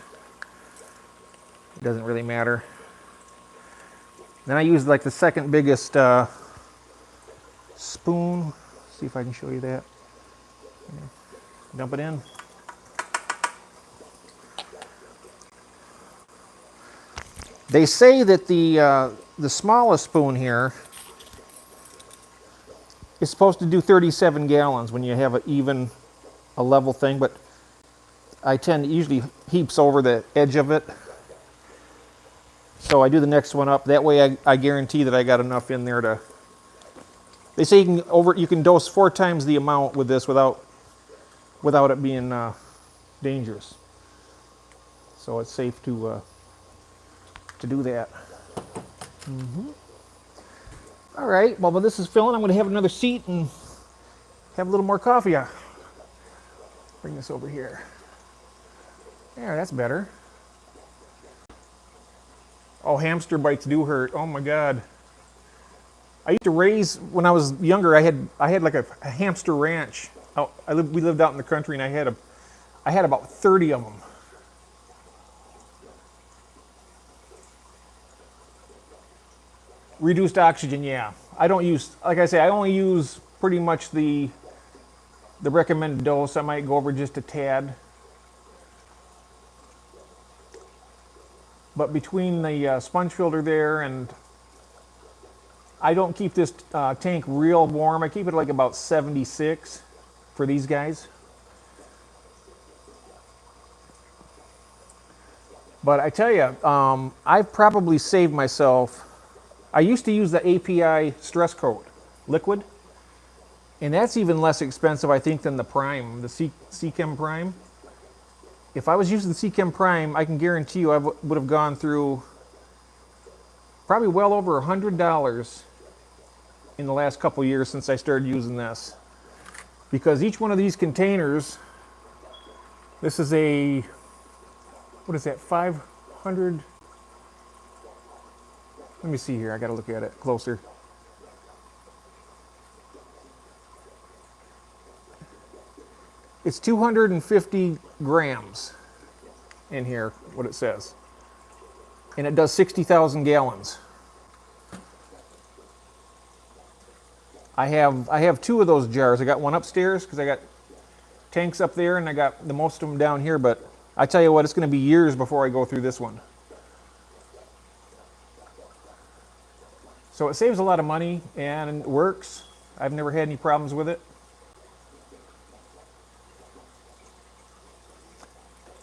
Speaker 1: It doesn't really matter. Then I use like the second biggest spoon. See if I can show you that. Dump it in. They say that the smallest spoon here is supposed to do 37 gallons when you have a level thing, but I tend to usually heaps over the edge of it. So I do the next one up. That way I guarantee that I got enough in there to... They say you can dose 4 times the amount with this without it being dangerous. So it's safe to do that. All right, well, this is filling. I'm going to have another seat and have a little more coffee. Bring this over here. There, that's better. Oh, hamster bites do hurt. Oh my God. I used to raise, when I was younger, I had like a hamster ranch. We lived out in the country, and I had about 30 of them. Reduced oxygen, yeah. I don't use, like I say, I only use pretty much the recommended dose. I might go over just a tad. But between the sponge filter there and I don't keep this tank real warm. I keep it like about 76 for these guys. But I tell you, I've probably saved myself. I used to use the API stress coat liquid, and that's even less expensive, I think, than the Prime, the Seachem Prime. If I was using the Seachem Prime, I can guarantee you I would have gone through probably well over $100 in the last couple years since I started using this. Because each one of these containers, this is a, what is that, 500? Let me see here, I gotta look at it closer. It's 250 grams in here, what it says. And it does 60,000 gallons. I have 2 of those jars. I got one upstairs because I got tanks up there, and I got the most of them down here, but I tell you what, it's gonna be years before I go through this one. So it saves a lot of money and it works. I've never had any problems with it.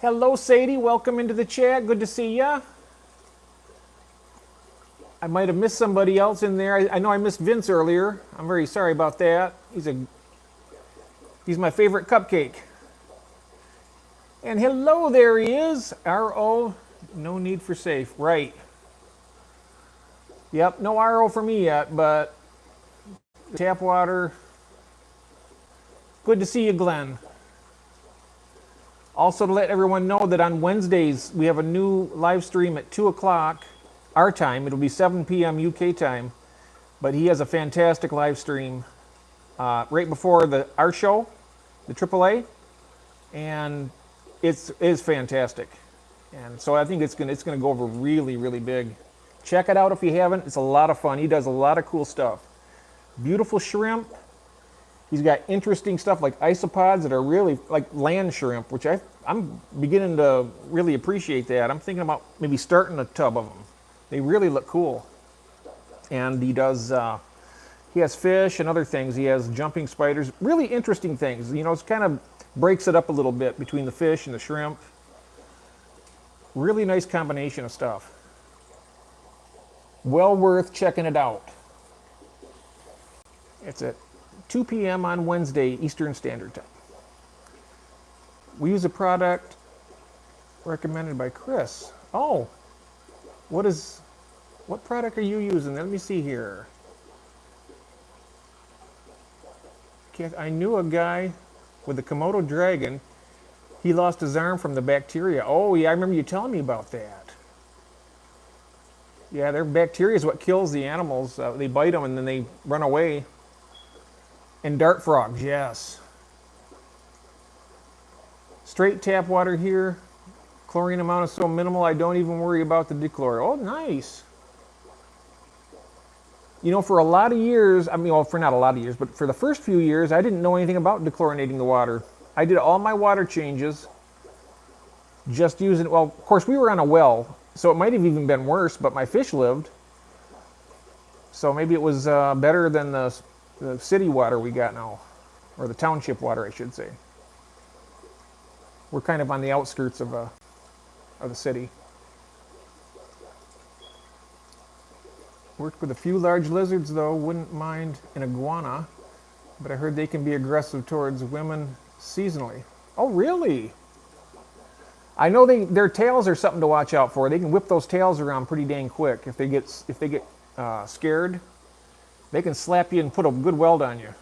Speaker 1: Hello, Sadie. Welcome into the chat. Good to see ya. I might have missed somebody else in there. I know I missed Vince earlier. I'm very sorry about that. He's my favorite cupcake. And hello, there he is. RO, no need for safe. Right. Yep, no RO for me yet, but tap water. Good to see you, Glenn. Also, to let everyone know that on Wednesdays, we have a new live stream at 2 o'clock our time. It'll be 7 p.m. UK time. But he has a fantastic live stream right before our show, the AAA. And it's fantastic. And so I think it's gonna go over really, really big. Check it out if you haven't. It's a lot of fun. He does a lot of cool stuff. Beautiful shrimp. He's got interesting stuff like isopods that are really like land shrimp, which I'm beginning to really appreciate that. I'm thinking about maybe starting a tub of them. They really look cool. And he does, he has fish and other things. He has jumping spiders, really interesting things. You know, it's kind of breaks it up a little bit between the fish and the shrimp. Really nice combination of stuff. Well worth checking it out. It's at 2 p.m. on Wednesday, Eastern Standard Time. We use a product recommended by Chris. Oh, what product are you using? Let me see here. I knew a guy with the Komodo dragon. He lost his arm from the bacteria. Oh, yeah, I remember you telling me about that. Yeah, their bacteria is what kills the animals. They bite them and then they run away. And dart frogs, yes. Straight tap water here. Chlorine amount is so minimal, I don't even worry about the dechlor. Oh, nice. You know, for a lot of years, I mean, well, for not a lot of years, but for the first few years, I didn't know anything about dechlorinating the water. I did all my water changes just using, well, of course, we were on a well, so it might have even been worse, but my fish lived. So maybe it was better than the city water we got now, or the township water, I should say. We're kind of on the outskirts of the city. Worked with a few large lizards, though. Wouldn't mind an iguana, but I heard they can be aggressive towards women seasonally. Oh, really? I know their tails are something to watch out for. They can whip those tails around pretty dang quick. If they get scared, they can slap you and put a good welt on you.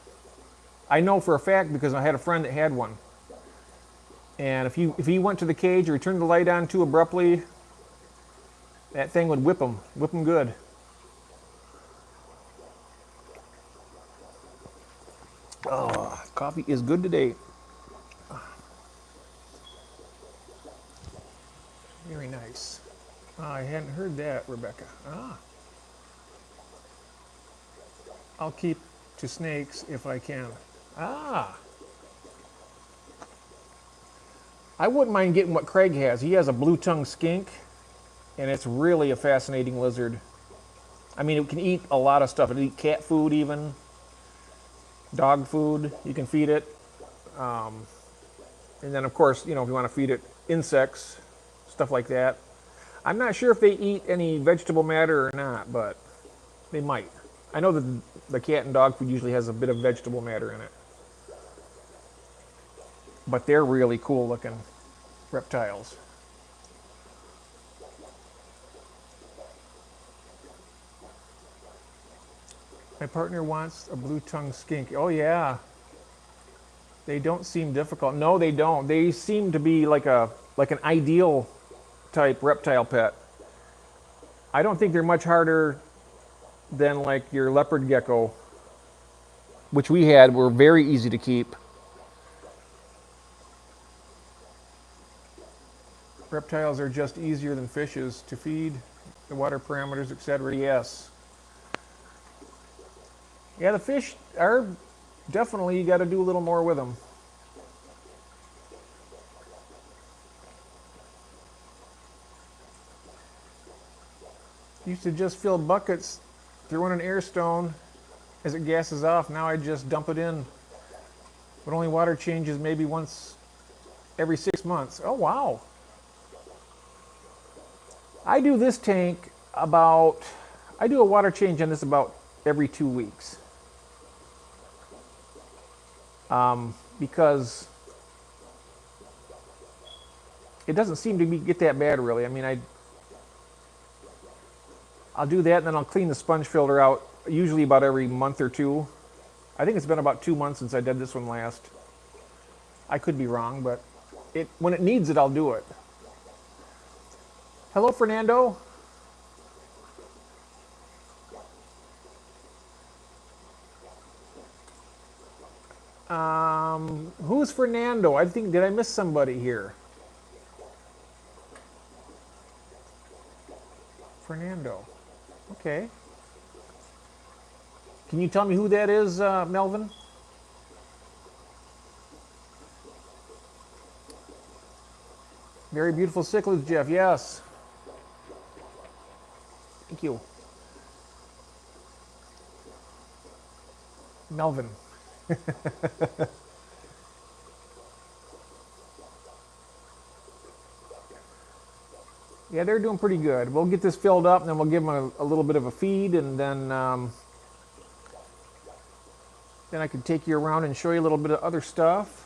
Speaker 1: I know for a fact because I had a friend that had one. And if he went to the cage or he turned the light on too abruptly, that thing would whip him good. Oh, coffee is good today. Very nice. I hadn't heard that, Rebecca. I'll keep to snakes if I can. I wouldn't mind getting what Craig has. He has a blue-tongued skink, and it's really a fascinating lizard. I mean, it can eat a lot of stuff. It'll eat cat food even, dog food. You can feed it. And then, of course, you know, if you want to feed it insects, stuff like that. I'm not sure if they eat any vegetable matter or not, but they might. I know that the cat and dog food usually has a bit of vegetable matter in it. But they're really cool looking reptiles. My partner wants a blue-tongued skink. Oh yeah. They don't seem difficult. No, they don't. They seem to be like an ideal type reptile pet. I don't think they're much harder than like your leopard gecko, which we had, were very easy to keep. Reptiles are just easier than fishes to feed, the water parameters, etc. Yes. Yeah, the fish are definitely, you got to do a little more with them. Used to just fill buckets, throw in an air stone as it gases off. Now I just dump it in. But only water changes maybe once every 6 months. Oh, wow. I do this tank I do a water change on this about every 2 weeks. Because it doesn't seem to get that bad really. I mean, I'll do that and then I'll clean the sponge filter out usually about every month or two. I think it's been about 2 months since I did this one last. I could be wrong, but when it needs it, I'll do it. Hello, Fernando. Who's Fernando? Did I miss somebody here? Fernando. Okay. Can you tell me who that is, Melvin? Very beautiful cichlids, Jeff. Yes. Thank you. Melvin. Yeah, they're doing pretty good. We'll get this filled up, and then we'll give them a little bit of a feed, and then I can take you around and show you a little bit of other stuff.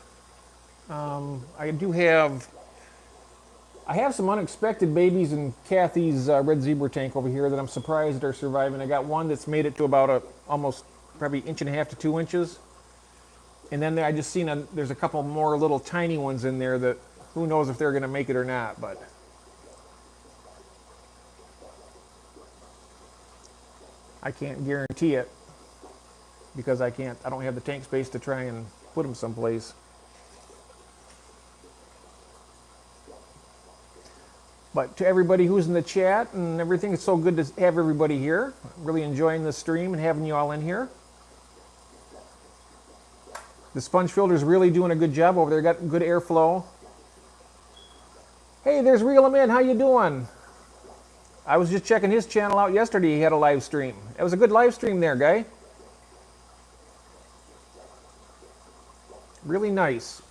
Speaker 1: I have some unexpected babies in Kathy's red zebra tank over here that I'm surprised are surviving. I got one that's made it to about almost probably 1.5 to 2 inches. And then I just seen there's a couple more little tiny ones in there that Who knows if they're going to make it or not, but I can't guarantee it because I don't have the tank space to try and put them someplace. But to everybody who's in the chat and everything, it's so good to have everybody here. Really enjoying the stream and having you all in here. The sponge filter's really doing a good job over there. Got good airflow. Hey, there's Reel 'em In. How you doing? I was just checking his channel out yesterday. He had a live stream. It was a good live stream there, guy. Really nice.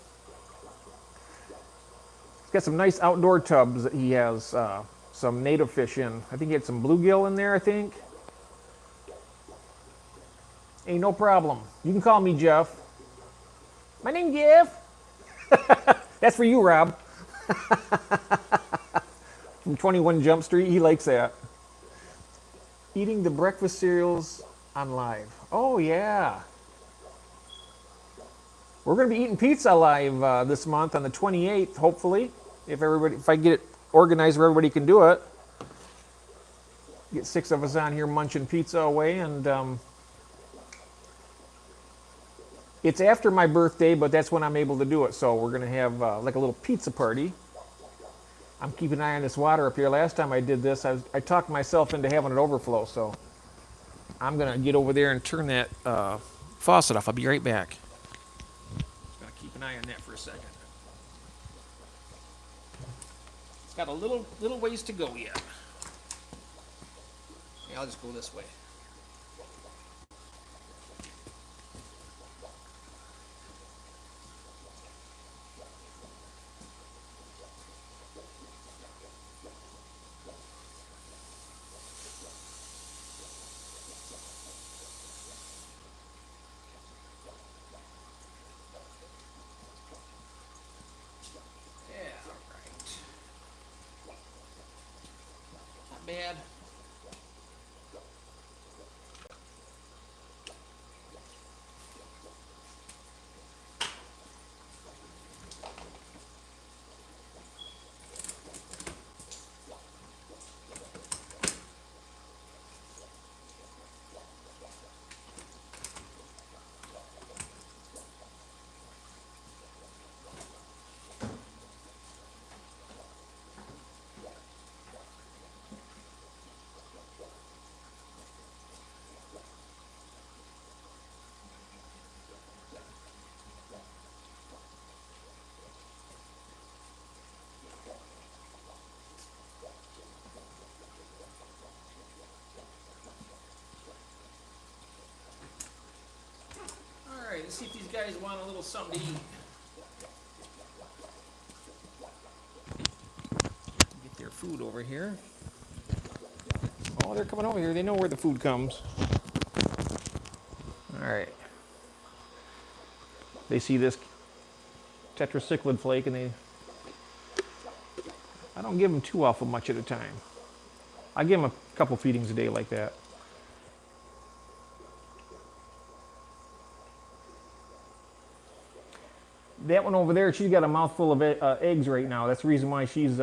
Speaker 1: He's got some nice outdoor tubs that he has some native fish in. I think he had some bluegill in there, I think. Hey, no problem. You can call me Jeff. My name's Jeff. That's for you, Rob. From 21 Jump Street, he likes that. Eating the breakfast cereals on live. Oh, yeah. We're going to be eating pizza live this month on the 28th, hopefully. If I get it organized where everybody can do it. Get 6 of us on here munching pizza away, and it's after my birthday, but that's when I'm able to do it. So we're going to have like a little pizza party. I'm keeping an eye on this water up here. Last time I did this, I talked myself into having it overflow. So I'm going to get over there and turn that faucet off. I'll be right back. Just going to keep an eye on that for a second. It's got a little ways to go yet. Yeah, I'll just go this way. Bad. Alright, let's see if these guys want a little something to eat. Get their food over here. Oh, they're coming over here. They know where the food comes. Alright. They see this tetraciclid flake and I don't give them too awful much at a time. I give them a couple feedings a day like that. That one over there, she's got a mouthful of eggs right now. That's the reason why she's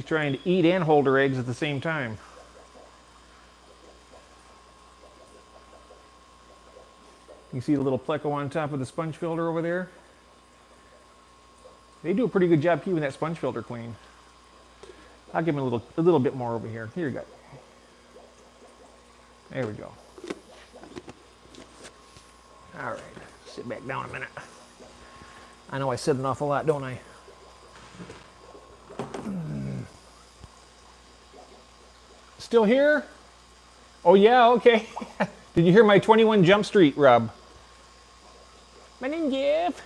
Speaker 1: trying to eat and hold her eggs at the same time. You see the little pleco on top of the sponge filter over there? They do a pretty good job keeping that sponge filter clean. I'll give them a little bit more over here. Here you go. There we go. All right, sit back down a minute. I know I said an awful lot, don't I? Still here? Oh yeah, okay. Did you hear my 21 Jump Street, Rob? My name's Jeff.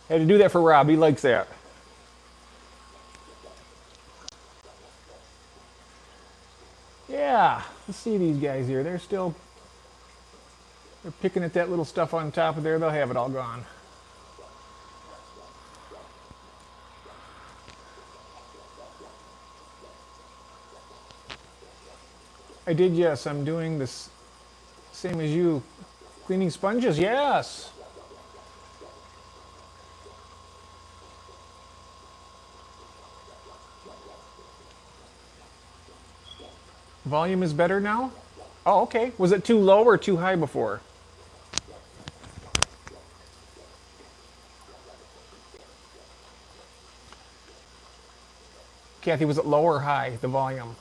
Speaker 1: Had to do that for Rob, he likes that. Yeah, let's see these guys here. They're picking at that little stuff on top of there. They'll have it all gone. I did, yes. I'm doing this Same as you. Cleaning sponges, yes. Volume is better now? Oh, okay. Was it too low or too high before? Kathy, was it low or high, the volume?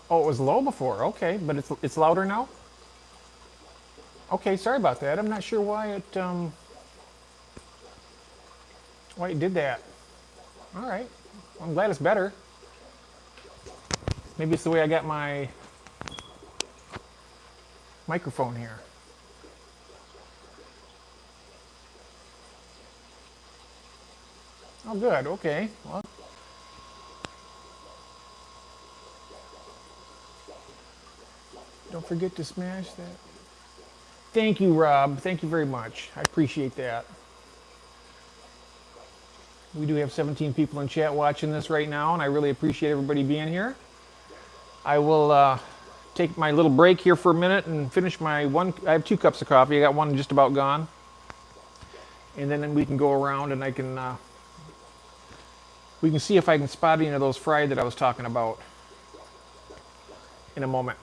Speaker 1: Oh, it was low before. Okay, but it's louder now? Okay, sorry about that. I'm not sure why it did that. All right. I'm glad it's better. Maybe it's the way I got my microphone here. Oh, good. Okay. Well, don't forget to smash that. Thank you, Rob. Thank you very much. I appreciate that. We do have 17 people in chat watching this right now, and I really appreciate everybody being here. I will take my little break here for a minute and finish my one. I have 2 cups of coffee. I got one just about gone. And then we can go around and we can see if I can spot any of those fried that I was talking about in a moment.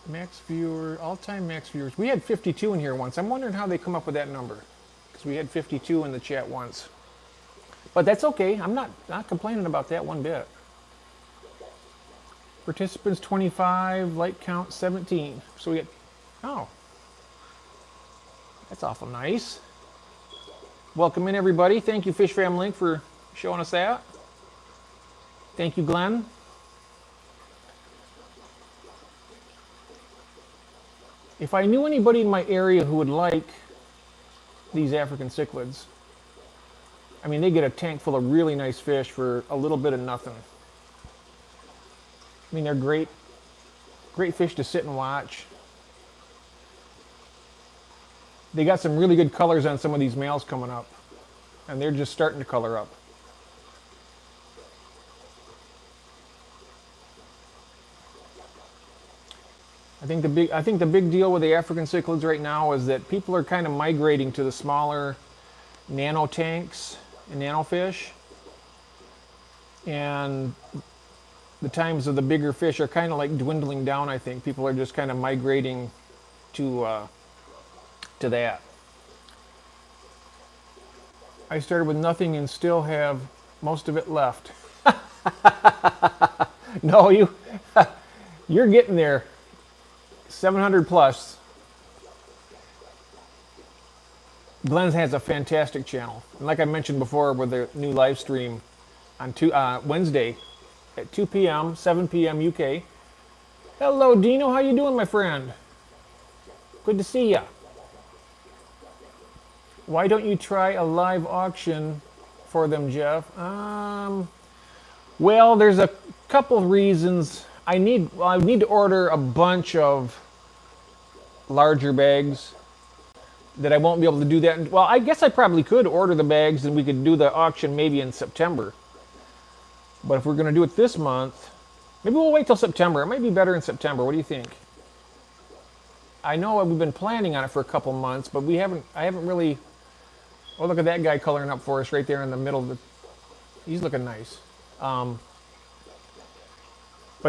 Speaker 1: Max viewer, all-time max viewers. We had 52 in here once. I'm wondering how they come up with that number, because we had 52 in the chat once. But that's okay. I'm not complaining about that one bit. Participants 25, light count 17. So we get, oh, that's awful nice. Welcome in, everybody. Thank you, Fish Fam Link, for showing us that. Thank you, Glenn. If I knew anybody in my area who would like these African cichlids, I mean, they get a tank full of really nice fish for a little bit of nothing. I mean, they're great fish to sit and watch. They got some really good colors on some of these males coming up, and they're just starting to color up. I think the big deal with the African cichlids right now is that people are kind of migrating to the smaller nano tanks and nano fish, and the times of the bigger fish are kind of like dwindling down. I think people are just kind of migrating to that. I started with nothing and still have most of it left. No, you're getting there. 700 plus. Glenn has a fantastic channel. And like I mentioned before with the new live stream on Wednesday at 2 p.m., 7 p.m. UK. Hello, Dino. How you doing, my friend? Good to see ya. Why don't you try a live auction for them, Jeff? Well, there's a couple of reasons. I need to order a bunch of larger bags that I won't be able to do that. Well, I guess I probably could order the bags and we could do the auction maybe in September. But if we're going to do it this month, maybe we'll wait till September. It might be better in September. What do you think? I know we've been planning on it for a couple months, but I haven't really. Oh, look at that guy coloring up for us right there in the middle of the. He's looking nice. But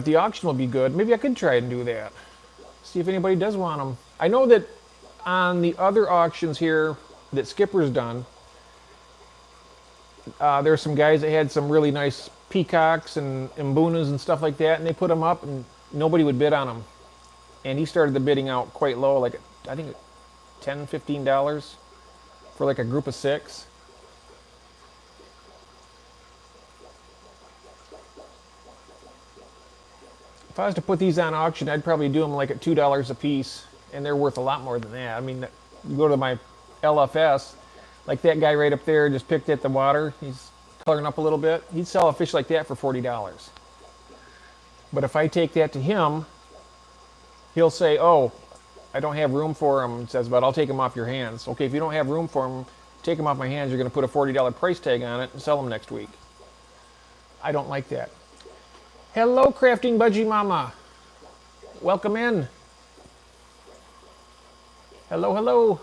Speaker 1: the auction will be good. Maybe I could try and do that. See if anybody does want them. I know that on the other auctions here that Skipper's done, there are some guys that had some really nice peacocks and mbunas and stuff like that, and they put them up and nobody would bid on them. And he started the bidding out quite low, like I think $10, $15 for like a group of 6. If I was to put these on auction, I'd probably do them like at $2 a piece, and they're worth a lot more than that. I mean, you go to my LFS, like that guy right up there just picked at the water. He's coloring up a little bit, he'd sell a fish like that for $40. But if I take that to him, he'll say, oh, I don't have room for him. He says, but I'll take him off your hands. Okay, if you don't have room for him, take him off my hands. You're going to put a $40 price tag on it and sell him next week. I don't like that. Hello, Crafting Budgie Mama. Welcome in. Hello, hello.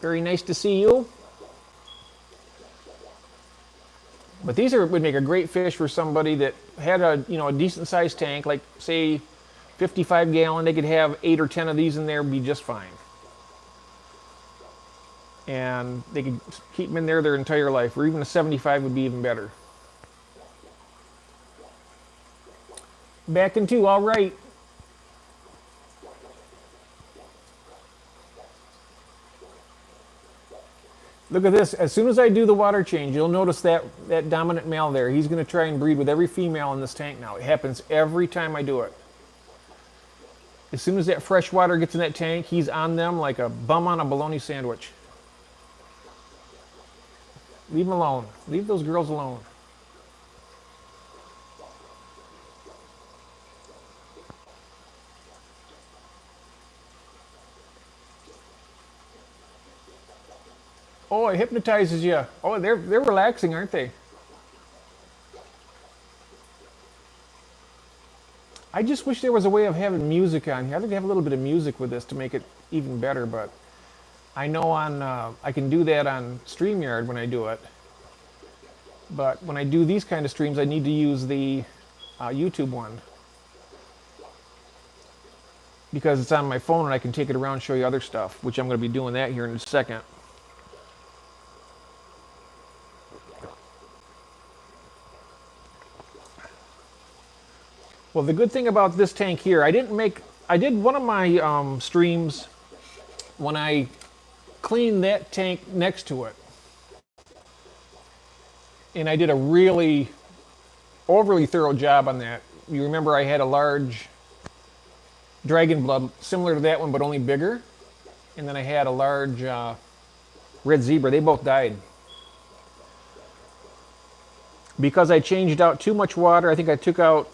Speaker 1: Very nice to see you. But these would make a great fish for somebody that had a decent sized tank, like say 55 gallon. They could have 8 or 10 of these in there, be just fine. And they could keep them in there their entire life, or even a 75 would be even better. Back in 2, all right. Look at this. As soon as I do the water change, you'll notice that dominant male there. He's going to try and breed with every female in this tank now. It happens every time I do it. As soon as that fresh water gets in that tank, he's on them like a bum on a bologna sandwich. Leave them alone. Leave those girls alone. Oh, it hypnotizes you. Oh, they're relaxing, aren't they? I just wish there was a way of having music on here. I'd like to have a little bit of music with this to make it even better, but I know I can do that on StreamYard when I do it. But when I do these kind of streams, I need to use the YouTube one, because it's on my phone and I can take it around and show you other stuff, which I'm going to be doing that here in a second. Well, the good thing about this tank here, I did one of my streams when I cleaned that tank next to it. And I did a really overly thorough job on that. You remember I had a large dragon blood similar to that one, but only bigger. And then I had a large red zebra. They both died. Because I changed out too much water. I think I took out,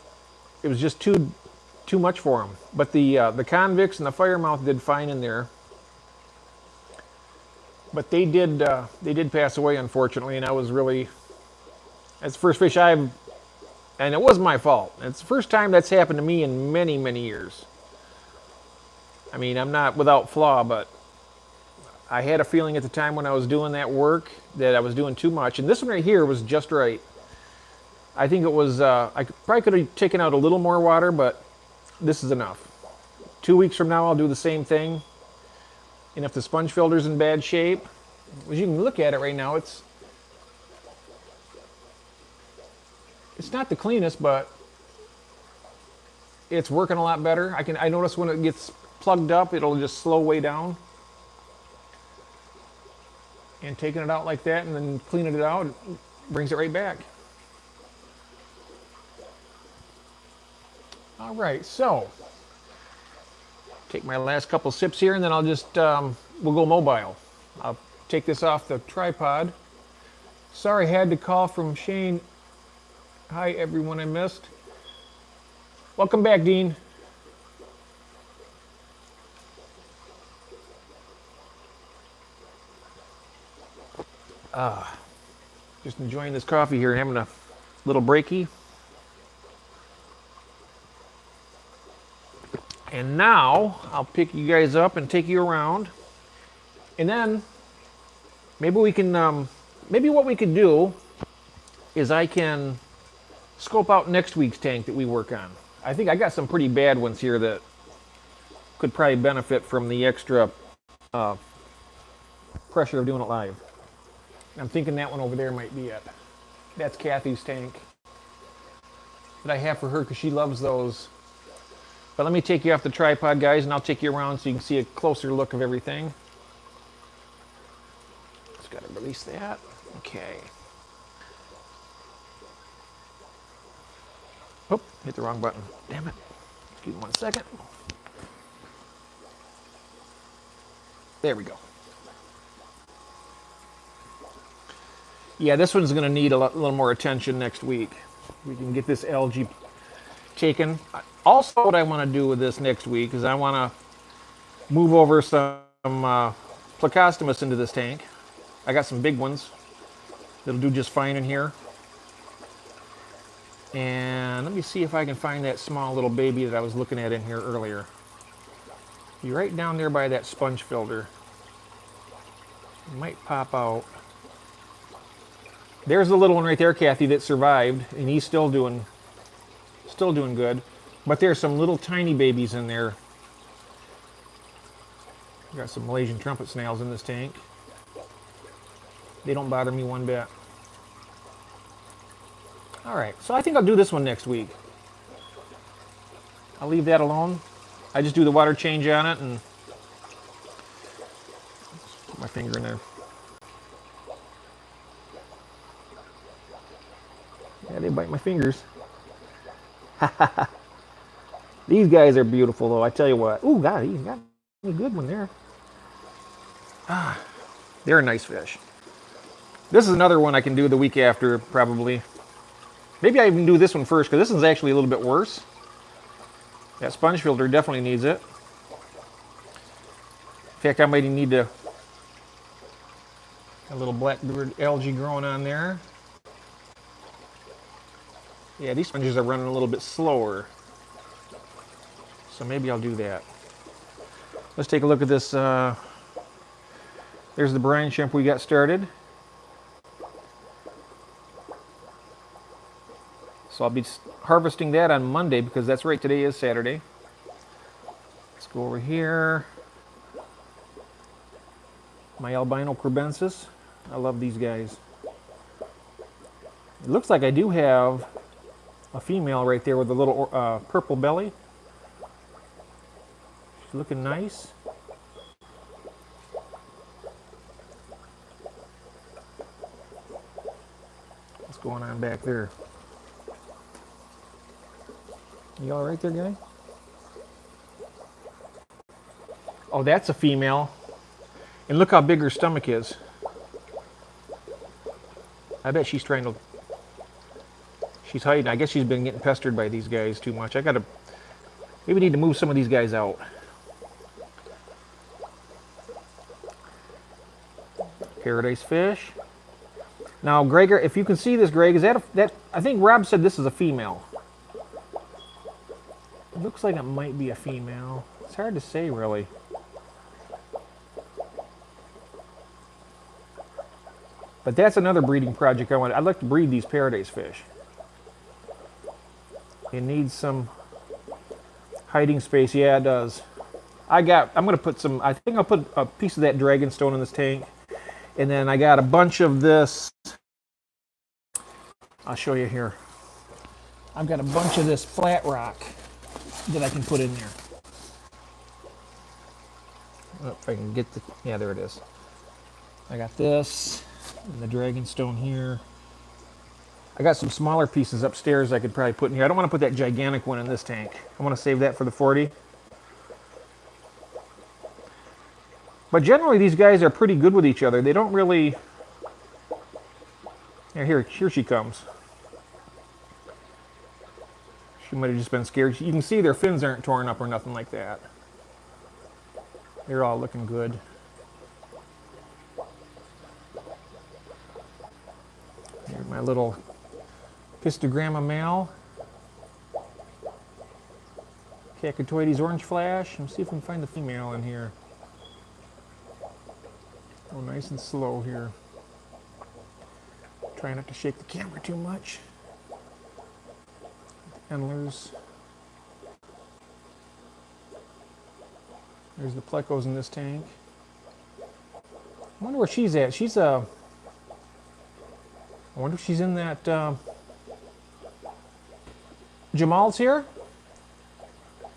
Speaker 1: it was just too much for them. But the convicts and the firemouth did fine in there. But they did pass away, unfortunately, and I was really, that's the first fish and it was my fault. It's the first time that's happened to me in many, many years. I mean, I'm not without flaw, but I had a feeling at the time when I was doing that work that I was doing too much. And this one right here was just right. I think it was, I probably could have taken out a little more water, but this is enough. 2 weeks from now, I'll do the same thing. And if the sponge filter's in bad shape, as you can look at it right now, it's not the cleanest, but it's working a lot better. I notice when it gets plugged up, it'll just slow way down. And taking it out like that and then cleaning it out, it brings it right back. All right, so take my last couple sips here, and then I'll just, we'll go mobile. I'll take this off the tripod. Sorry, I had to call from Shane. Hi, everyone I missed. Welcome back, Dean. Just enjoying this coffee here and having a little breaky. And now I'll pick you guys up and take you around. And then maybe we can, maybe what we could do is I can scope out next week's tank that we work on. I think I got some pretty bad ones here that could probably benefit from the extra pressure of doing it live. I'm thinking that one over there might be it. That's Kathy's tank that I have for her because she loves those. But let me take you off the tripod, guys, and I'll take you around so you can see a closer look of everything. Just got to release that. Okay. Oh, hit the wrong button. Damn it. Give me 1 second. There we go. Yeah, this one's going to need a little more attention next week. We can get this algae taken. Also, what I want to do with this next week is I want to move over some plecostomus into this tank. I got some big ones that'll do just fine in here. And let me see if I can find that small little baby that I was looking at in here earlier. You're right down there by that sponge filter. It might pop out. There's the little one right there, Kathy, that survived, and he's still doing good. But there's some little tiny babies in there. Got some Malaysian trumpet snails in this tank. They don't bother me one bit. All right, so I think I'll do this one next week. I'll leave that alone. I just do the water change on it and put my finger in there. Yeah, they bite my fingers. These guys are beautiful, though. I tell you what. Ooh, God, he's got a good one there. Ah, they're a nice fish. This is another one I can do the week after, probably. Maybe I even do this one first, because this one's actually a little bit worse. That sponge filter definitely needs it. In fact, I might even need to... A little blackbird algae growing on there. Yeah, these sponges are running a little bit slower. So maybe I'll do that. Let's take a look at this. There's the brine shrimp we got started. So I'll be harvesting that on Monday, because that's right, today is Saturday. Let's go over here. My albino crebensis. I love these guys. It looks like I do have a female right there with a little purple belly. She's looking nice. What's going on back there? You all right there, guy? Oh, that's a female. And look how big her stomach is. I bet she's trying to... She's hiding. I guess she's been getting pestered by these guys too much. I gotta... Maybe need to move some of these guys out. Paradise fish. Now, Greg, if you can see this, Greg, is that I think Rob said this is a female. It looks like it might be a female. It's hard to say, really. But that's another breeding project I want. I'd like to breed these paradise fish. It needs some hiding space. Yeah, it does. I'm going to put some, I think I'll put a piece of that dragonstone in this tank. And then I got a bunch of this. I'll show you here. I've got a bunch of this flat rock that I can put in there. Oh, if I can get the, yeah, there it is. I got this and the dragonstone here. I got some smaller pieces upstairs I could probably put in here. I don't want to put that gigantic one in this tank. I want to save that for the 40. But generally these guys are pretty good with each other. They don't really... Yeah, here she comes. She might have just been scared. You can see their fins aren't torn up or nothing like that. They're all looking good. Here's my little Pistogramma male. Cacatoides orange flash. Let's see if we can find the female in here. Oh, nice and slow here. Try not to shake the camera too much. Endlers. There's the plecos in this tank. I wonder where she's at. She's I wonder if she's in that. Jamal's here?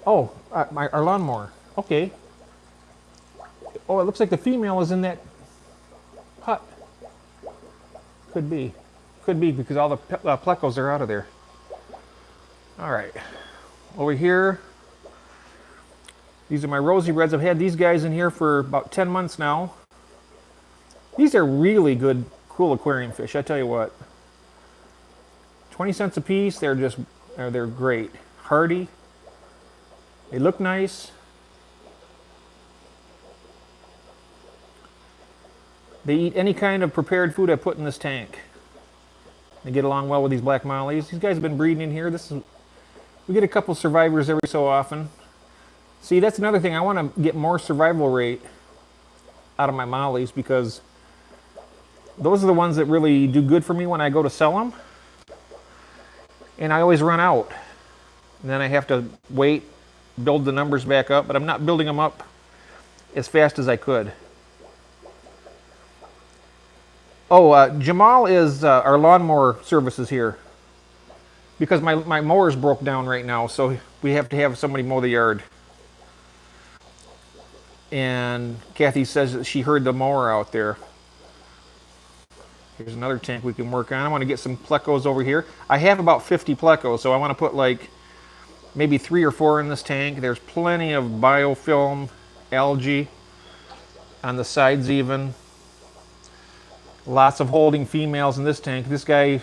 Speaker 1: Oh, our lawnmower. Okay. Oh, it looks like the female is in that hut. Could be. Could be because all the plecos are out of there. All right. Over here, these are my rosy reds. I've had these guys in here for about 10 months now. These are really good cool aquarium fish. I tell you what, 20 cents a piece. They're great, hardy. They look nice. They eat any kind of prepared food I put in this tank. They get along well with these black mollies. These guys have been breeding in here. We get a couple survivors every so often. See, that's another thing. I want to get more survival rate out of my mollies because those are the ones that really do good for me when I go to sell them. And I always run out. And then I have to wait, build the numbers back up, but I'm not building them up as fast as I could. Oh, Jamal is our lawnmower services here because my mower's broke down right now, so we have to have somebody mow the yard. And Kathy says that she heard the mower out there. Here's another tank we can work on. I want to get some plecos over here. I have about 50 plecos, so I want to put like maybe 3 or 4 in this tank. There's plenty of biofilm, algae on the sides even. Lots of holding females in this tank. This guy,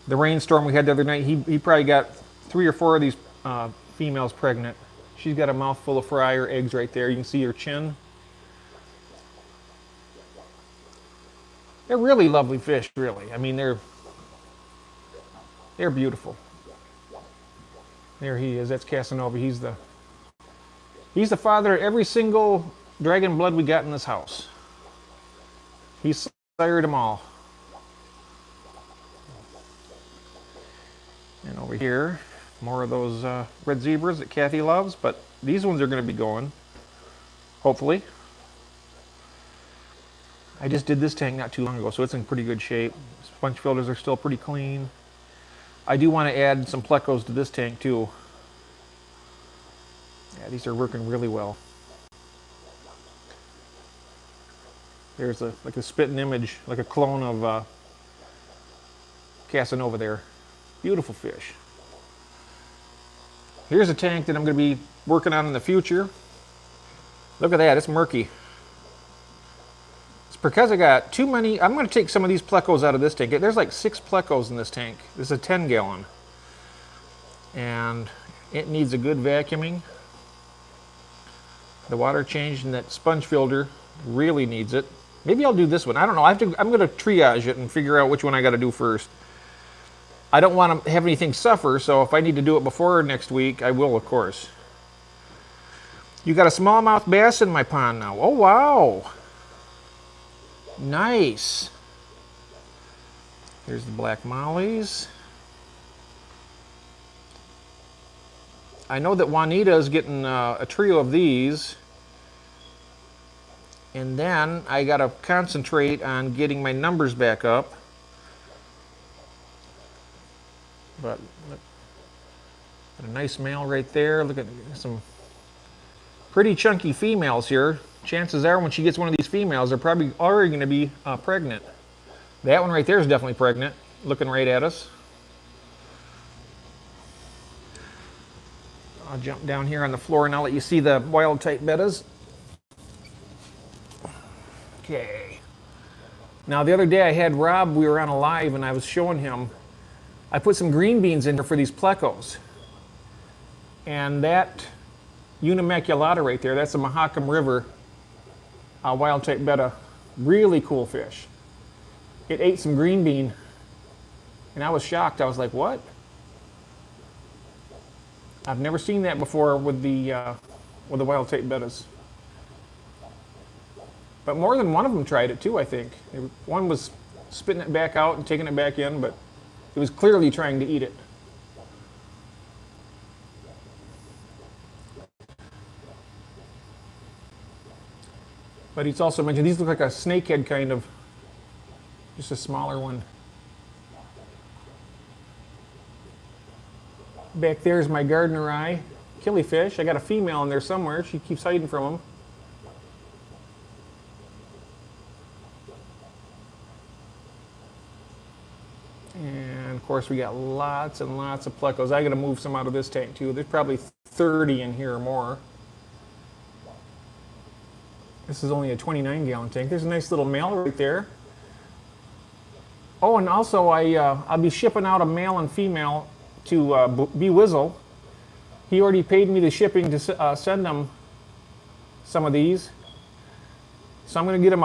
Speaker 1: the rainstorm we had the other night, he probably got 3 or 4 of these females pregnant. She's got a mouthful of fryer eggs right there. You can see her chin. They're really lovely fish, really. I mean, they're beautiful. There he is. That's Casanova. He's the father of every single dragon blood we got in this house. He's sired them all. And over here, more of those red zebras that Kathy loves, but these ones are going to be going, hopefully. I just did this tank not too long ago, so it's in pretty good shape. Sponge filters are still pretty clean. I do want to add some plecos to this tank too. Yeah, these are working really well. There's like a spitting image, like a clone of Casanova there. Beautiful fish. Here's a tank that I'm going to be working on in the future. Look at that, it's murky. It's because I got too many. I'm going to take some of these plecos out of this tank. There's like 6 plecos in this tank. This is a 10 gallon. And it needs a good vacuuming. The water changed in that sponge filter really needs it. Maybe I'll do this one. I don't know. I'm going to triage it and figure out which one I got to do first. I don't want to have anything suffer, so if I need to do it before next week, I will, of course. You got a smallmouth bass in my pond now. Oh, wow. Nice. Here's the black mollies. I know that Juanita is getting a trio of these. And then I got to concentrate on getting my numbers back up. But look, got a nice male right there. Look at some pretty chunky females here. Chances are when she gets one of these females, they're probably already going to be pregnant. That one right there is definitely pregnant, looking right at us. I'll jump down here on the floor and I'll let you see the wild type bettas. Okay. Now the other day I had Rob, we were on a live and I was showing him, I put some green beans in here for these plecos. And that Unimaculata right there, that's a Mahakam River wild type betta. Really cool fish. It ate some green bean and I was shocked. I was like, what? I've never seen that before with the wild type bettas. But more than one of them tried it too, I think. One was spitting it back out and taking it back in, but it was clearly trying to eat it. But he's also mentioned these look like a snakehead kind of, just a smaller one. Back there's my gardener eye killifish. I got a female in there somewhere. She keeps hiding from him. And of course we got lots and lots of plecos. I got to move some out of this tank too. There's probably 30 in here or more. This is only a 29 gallon tank. There's a nice little male right there. Oh, and also I'll be shipping out a male and female to B Wizzle. He already paid me the shipping to send them some of these. So I'm going to get him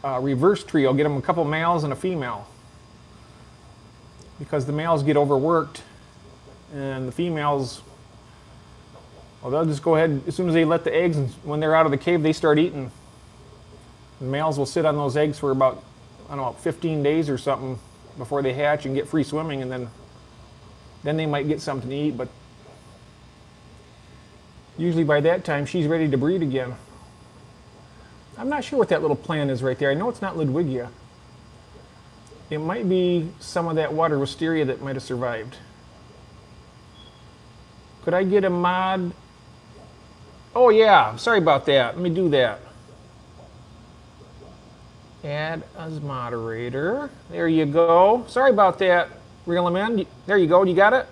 Speaker 1: a reverse trio. Get him a couple males and a female. Because the males get overworked and the females, well, they'll just go ahead as soon as they let the eggs, and when they're out of the cave, they start eating. The males will sit on those eggs for about, I don't know, 15 days or something before they hatch and get free swimming, and then they might get something to eat, but usually by that time she's ready to breed again. I'm not sure what that little plant is right there. I know it's not Ludwigia. It might be some of that water wisteria that might have survived. Could I get a mod? Oh yeah, sorry about that. Let me do that. Add as moderator. There you go. Sorry about that, reel 'em in. There you go. You got it?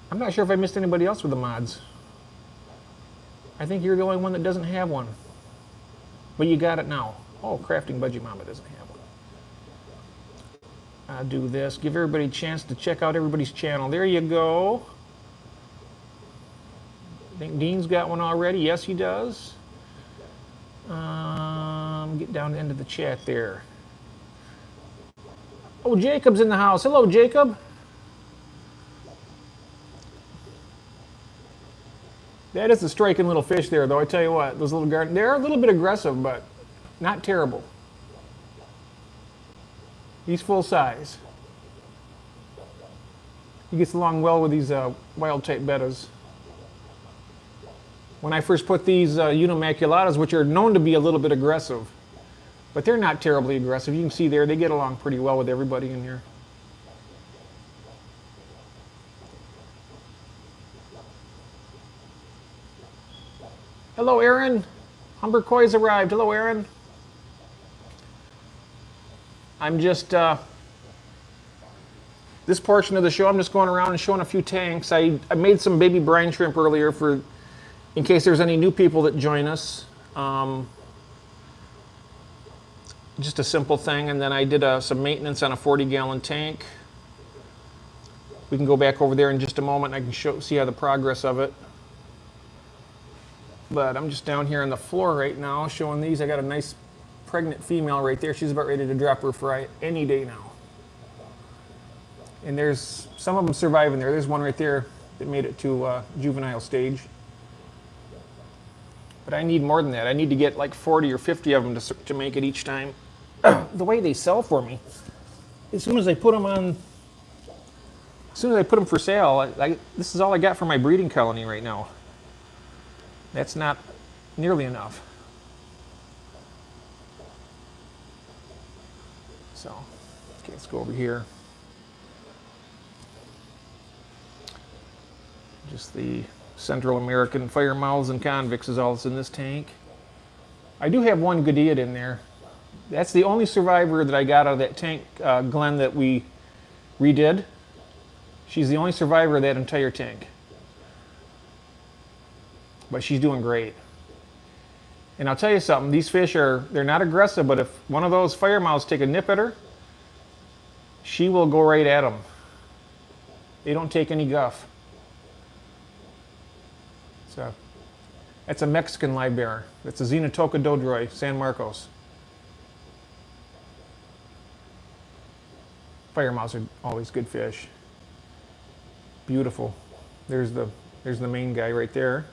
Speaker 1: I'm not sure if I missed anybody else with the mods. I think you're the only one that doesn't have one. But you got it now. Oh, Crafting Budgie Mama doesn't have one. I'll do this. Give everybody a chance to check out everybody's channel. There you go. I think Dean's got one already. Yes, he does. Get down to the end of the chat there. Oh, Jacob's in the house. Hello, Jacob. That is a striking little fish there, though. I tell you what, those little garden, they're a little bit aggressive, but not terrible. He's full size. He gets along well with these wild type bettas. When I first put these Unimaculatas, which are known to be a little bit aggressive, but they're not terribly aggressive. You can see there, they get along pretty well with everybody in here. Hello, Aaron. Humber Koi's arrived. Hello, Aaron. I'm just, this portion of the show, I'm just going around and showing a few tanks. I made some baby brine shrimp earlier for, in case there's any new people that join us. Just a simple thing, and then I did some maintenance on a 40-gallon tank. We can go back over there in just a moment and I can see how the progress of it. But I'm just down here on the floor right now showing these. I got a nice pregnant female right there. She's about ready to drop her fry any day now. And there's some of them surviving there. There's one right there that made it to juvenile stage. But I need more than that. I need to get like 40 or 50 of them to make it each time. The way they sell for me, as soon as I put them on, as soon as I put them for sale, this is all I got for my breeding colony right now. That's not nearly enough. So, okay, let's go over here. Just the Central American fire mouths and convicts is all that's in this tank. I do have one Gadiad in there. That's the only survivor that I got out of that tank, Glenn, that we redid. She's the only survivor of that entire tank. But she's doing great. And I'll tell you something, these fish they're not aggressive, but if one of those fire mouths take a nip at her, she will go right at them. They don't take any guff. So, that's a Mexican live bearer. That's a Xenotoca dodroi, San Marcos. Fire mouths are always good fish. Beautiful. There's the main guy right there.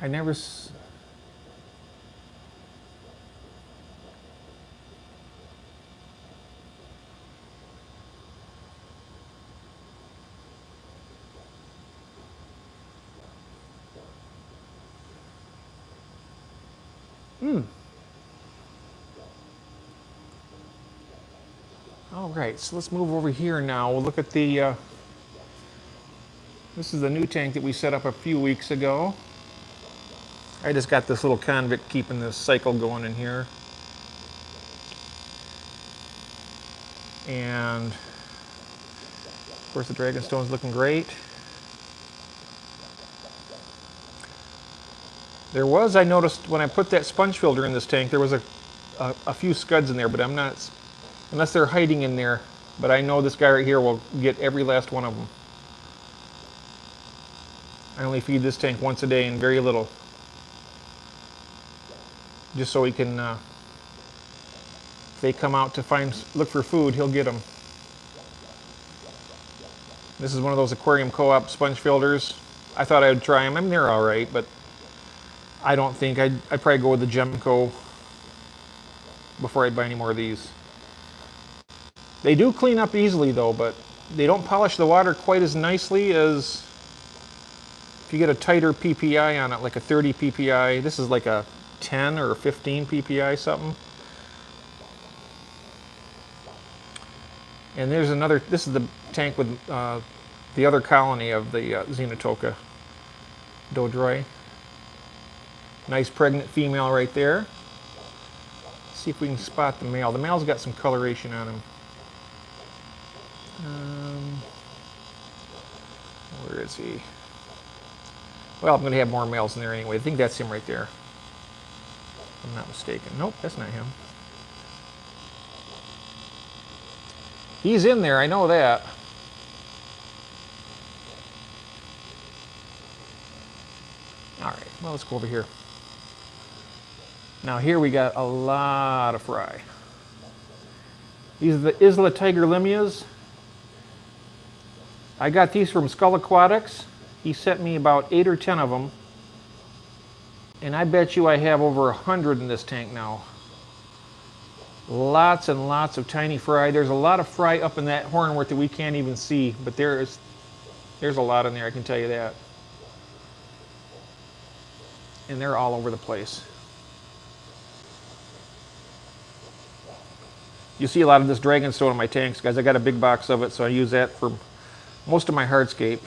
Speaker 1: I never... All right, so let's move over here now. We'll look at the... this is the new tank that we set up a few weeks ago. I just got this little convict keeping this cycle going in here. And of course the Dragonstone's looking great. There was, I noticed when I put that sponge filter in this tank, there was a few scuds in there, but I'm not, unless they're hiding in there. But I know this guy right here will get every last one of them. I only feed this tank once a day and very little. Just so he can, if they come out to look for food, he'll get them. This is one of those Aquarium Co-op sponge filters. I thought I would try them. I mean, they're all right, but I don't think I'd probably go with the Gemco before I'd buy any more of these. They do clean up easily though, but they don't polish the water quite as nicely as if you get a tighter PPI on it, like a 30 PPI. This is like a 10 or a 15 PPI something. And there's another, this is the tank with the other colony of the Xenotoca dodroi. Nice pregnant female right there. Let's see if we can spot the male. The male's got some coloration on him. Where is he? Well, I'm going to have more males in there anyway. I think that's him right there. If I'm not mistaken. Nope, that's not him. He's in there, I know that. All right, well, let's go over here. Now here we got a lot of fry. These are the Isla Tiger Limias. I got these from Skull Aquatics. He sent me about 8 or 10 of them. And I bet you I have over 100 in this tank now. Lots and lots of tiny fry. There's a lot of fry up in that hornwort that we can't even see, but there's a lot in there, I can tell you that. And they're all over the place. You see a lot of this dragonstone in my tanks, guys. I got a big box of it, so I use that for most of my hardscape.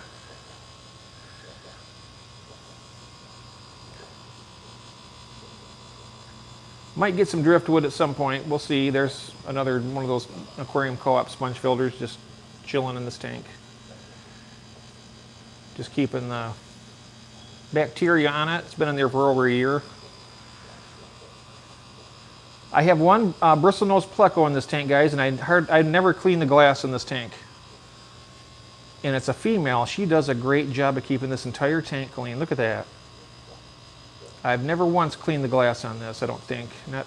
Speaker 1: Might get some driftwood at some point. We'll see. There's another one of those Aquarium Co-op sponge filters just chilling in this tank. Just keeping the bacteria on it. It's been in there for over a year. I have one bristlenose pleco in this tank, guys, and I'd never cleaned the glass in this tank. And it's a female. She does a great job of keeping this entire tank clean. Look at that. I've never once cleaned the glass on this, I don't think. Not,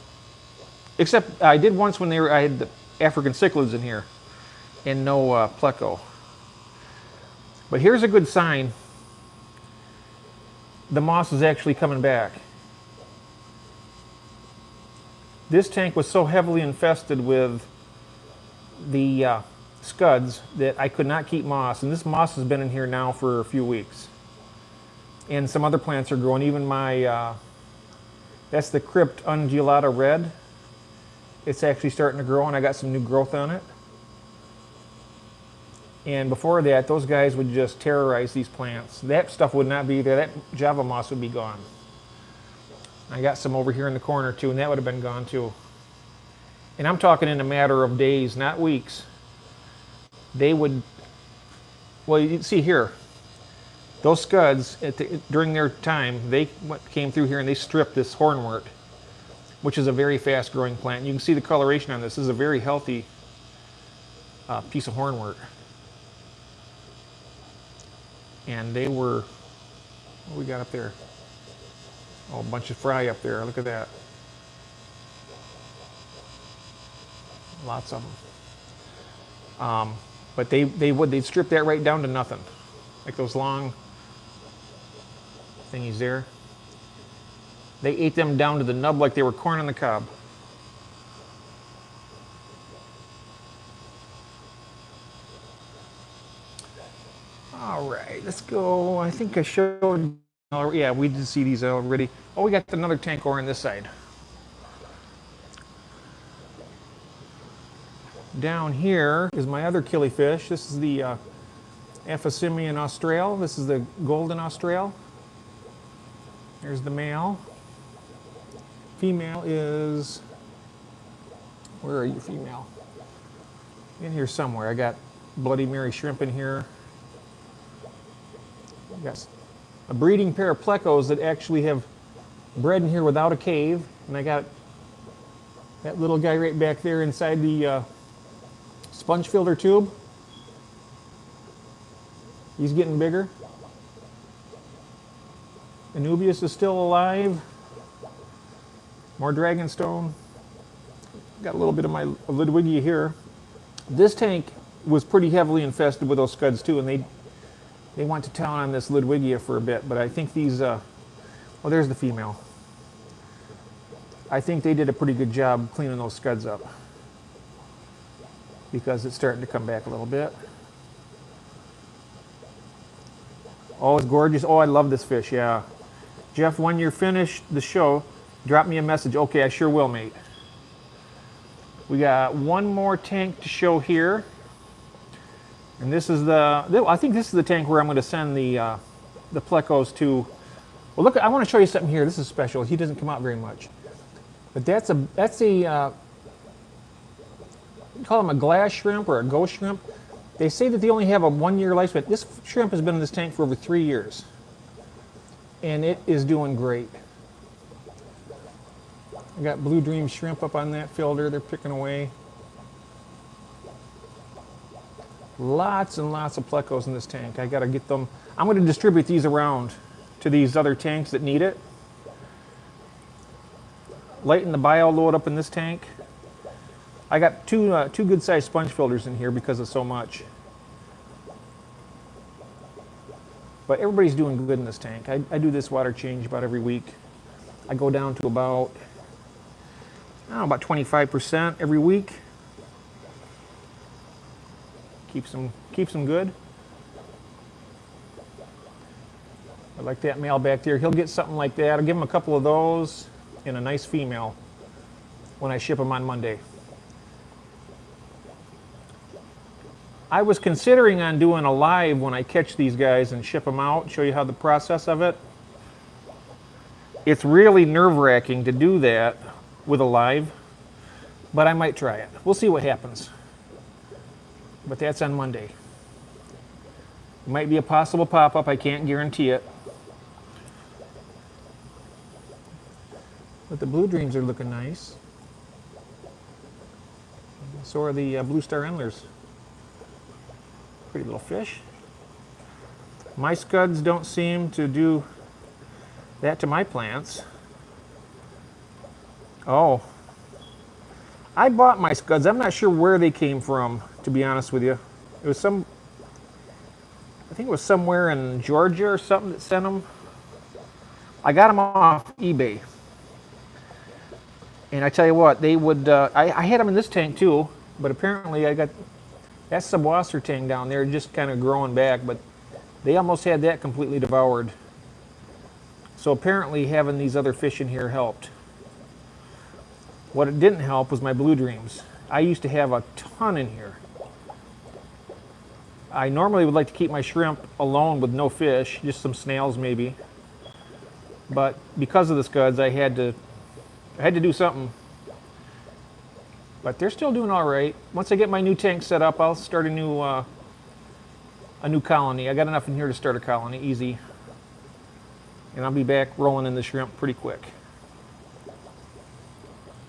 Speaker 1: except I did once when I had the African cichlids in here and no pleco. But here's a good sign. The moss is actually coming back. This tank was so heavily infested with the scuds that I could not keep moss, and this moss has been in here now for a few weeks. And some other plants are growing. Even my, that's the Crypt Ungulata Red. It's actually starting to grow, and I got some new growth on it. And before that, those guys would just terrorize these plants. That stuff would not be there. That Java moss would be gone. I got some over here in the corner too, and that would have been gone too. And I'm talking in a matter of days, not weeks. They would, well, you see here, those scuds, during their time, they came through here and they stripped this hornwort, which is a very fast growing plant. You can see the coloration on this. This is a very healthy piece of hornwort. And they were, what we got up there? Oh, a bunch of fry up there. Look at that. Lots of them. But they'd strip that right down to nothing. Like those long thingies there. They ate them down to the nub like they were corn on the cob. All right, let's go. I think I showed, yeah, we did see these already. Oh, we got another tank over on this side. Down here is my other killifish. This is the Aphyosemion australe. This is the golden australe. There's the male. Female is, where are you, female? In here somewhere. I got Bloody Mary shrimp in here. Yes, a breeding pair of plecos that actually have bred in here without a cave, and I got that little guy right back there inside the sponge filter tube. He's getting bigger. Anubias is still alive. More dragonstone. Got a little bit of my Ludwigia here. This tank was pretty heavily infested with those scuds too, and they went to town on this Ludwigia for a bit, but I think these, well, there's the female. I think they did a pretty good job cleaning those scuds up because it's starting to come back a little bit. Oh, it's gorgeous. Oh, I love this fish, yeah. Jeff, when you're finished the show, drop me a message. Okay, I sure will, mate. We got one more tank to show here. And this is I think this is the tank where I'm going to send the plecos to. Well, look, I want to show you something here. This is special. He doesn't come out very much. But that's a you call them a glass shrimp or a ghost shrimp. They say that they only have a 1-year lifespan. This shrimp has been in this tank for over 3 years. And it is doing great. I got Blue Dream shrimp up on that filter. They're picking away. Lots and lots of plecos in this tank. I got to get them. I'm going to distribute these around to these other tanks that need it. Lighten the bio load up in this tank. I got two good sized sponge filters in here because of so much. But everybody's doing good in this tank. I do this water change about every week. I go down to about 25% every week. Keeps them good. I like that male back there. He'll get something like that. I'll give him a couple of those and a nice female when I ship them on Monday. I was considering on doing a live when I catch these guys and ship them out, show you how the process of it. It's really nerve-wracking to do that with a live, but I might try it. We'll see what happens. But that's on Monday. Might be a possible pop-up, I can't guarantee it. But the Blue Dreams are looking nice. So are the Blue Star Endlers. Pretty little fish. My scuds don't seem to do that to my plants. Oh. I bought my scuds. I'm not sure where they came from, to be honest with you. It was I think it was somewhere in Georgia or something that sent them. I got them off eBay. And I tell you what, they would, I had them in this tank too, but apparently I got that subwasser tank down there just kind of growing back, but they almost had that completely devoured. So apparently having these other fish in here helped. What it didn't help was my Blue Dreams. I used to have a ton in here. I normally would like to keep my shrimp alone with no fish, just some snails maybe. But because of the scuds, I had to do something. But they're still doing all right. Once I get my new tank set up, I'll start a new colony. I got enough in here to start a colony, easy. And I'll be back rolling in the shrimp pretty quick.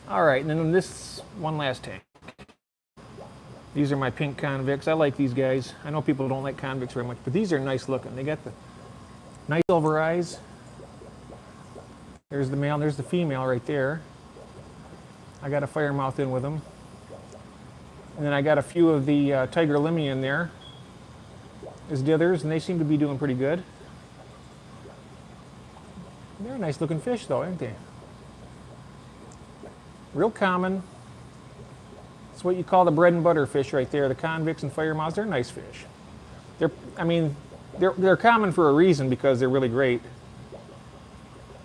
Speaker 1: All right, and then this one last tank. These are my pink convicts. I like these guys. I know people don't like convicts very much, but these are nice looking. They got the nice silver eyes. There's the male, there's the female right there. I got a firemouth in with them. And then I got a few of the tiger limmy in there as dithers, and they seem to be doing pretty good. They're nice looking fish though, aren't they? Real common. It's what you call the bread and butter fish right there. The convicts and firemouths, they're nice fish. They're common for a reason because they're really great.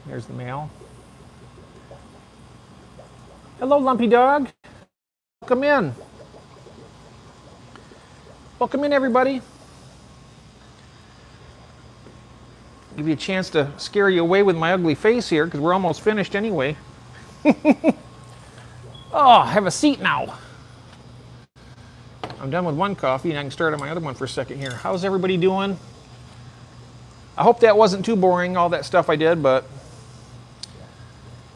Speaker 1: There's the male. Hello, lumpy dog. Welcome in. Welcome in, everybody. Give you a chance to scare you away with my ugly face here because we're almost finished anyway. Oh, have a seat now. I'm done with one coffee and I can start on my other one for a second here. How's everybody doing? I hope that wasn't too boring, all that stuff I did, but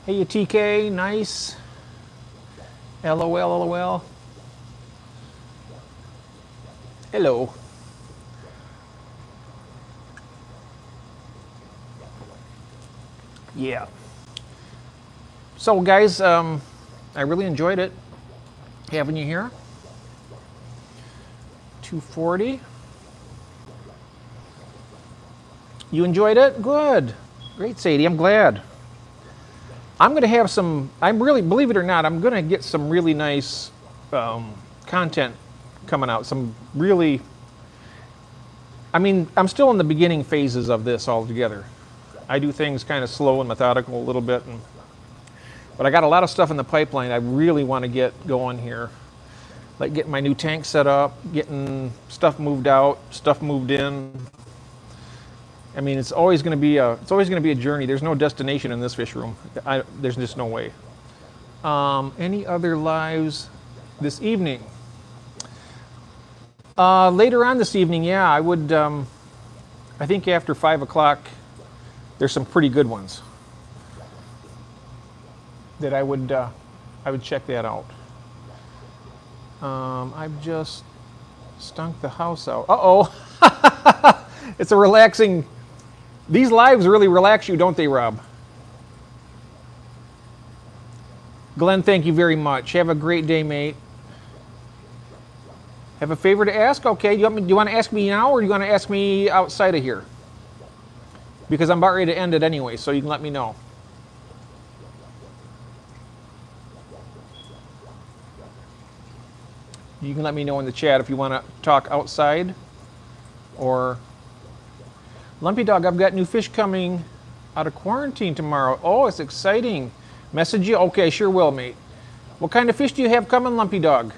Speaker 1: Hey, you TK, nice. LOL, LOL. Hello. Yeah. So, guys, I really enjoyed it having you here. 240. You enjoyed it? Good. Great, Sadie. I'm glad. I'm going to have some, I'm really, believe it or not, I'm going to get some really nice content coming out. Some really, I mean, I'm still in the beginning phases of this altogether. I do things kind of slow and methodical a little bit, but I got a lot of stuff in the pipeline I really want to get going here. Like getting my new tank set up, getting stuff moved out, stuff moved in. I mean, it's always going to be a journey. There's no destination in this fish room. There's just no way. Any other lives this evening? Later on this evening, yeah, I would. I think after 5 o'clock, there's some pretty good ones that I would check that out. I've just stunk the house out. Uh-oh. It's a relaxing. These lives really relax you, don't they, Rob? Glenn, thank you very much. Have a great day, mate. Have a favor to ask? Okay, do you want to ask me now or do you want to ask me outside of here? Because I'm about ready to end it anyway, so you can let me know. You can let me know in the chat if you want to talk outside or... Lumpy Dog, I've got new fish coming out of quarantine tomorrow. Oh, it's exciting. Message you? Okay, sure will, mate. What kind of fish do you have coming, Lumpy Dog?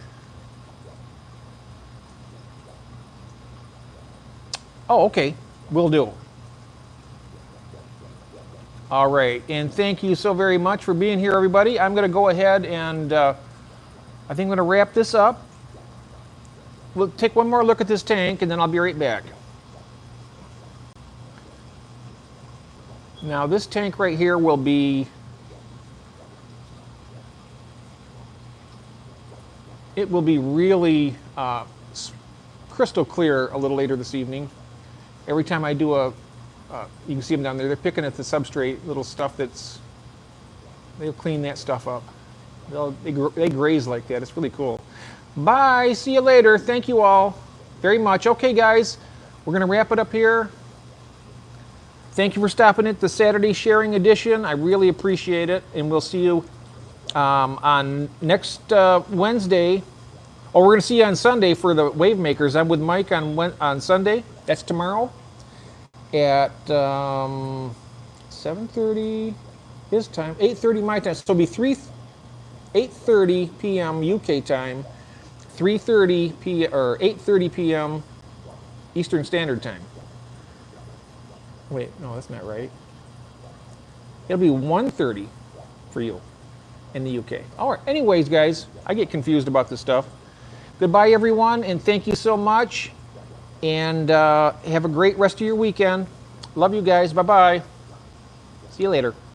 Speaker 1: Oh, okay. Will do. All right. And thank you so very much for being here, everybody. I'm going to go ahead and I think I'm going to wrap this up. We'll take one more look at this tank, and then I'll be right back. Now this tank right here will be, it will be really crystal clear a little later this evening. Every time I do you can see them down there, they're picking at the substrate, little stuff they'll clean that stuff up. They graze like that, it's really cool. Bye, see you later, thank you all very much. Okay guys, we're gonna wrap it up here. Thank you for stopping at the Saturday Sharing Edition. I really appreciate it. And we'll see you on next Wednesday. Oh, we're going to see you on Sunday for the Wave Makers. I'm with Mike on Sunday. That's tomorrow at 7:30 his time, 8:30 my time. So it'll be 8:30 p.m. UK time, 3:30 p.m. or 8:30 p.m. Eastern Standard Time. Wait, no, that's not right. It'll be 1:30 for you in the UK. All right, anyways, guys, I get confused about this stuff. Goodbye, everyone, and thank you so much. And have a great rest of your weekend. Love you guys. Bye-bye. See you later.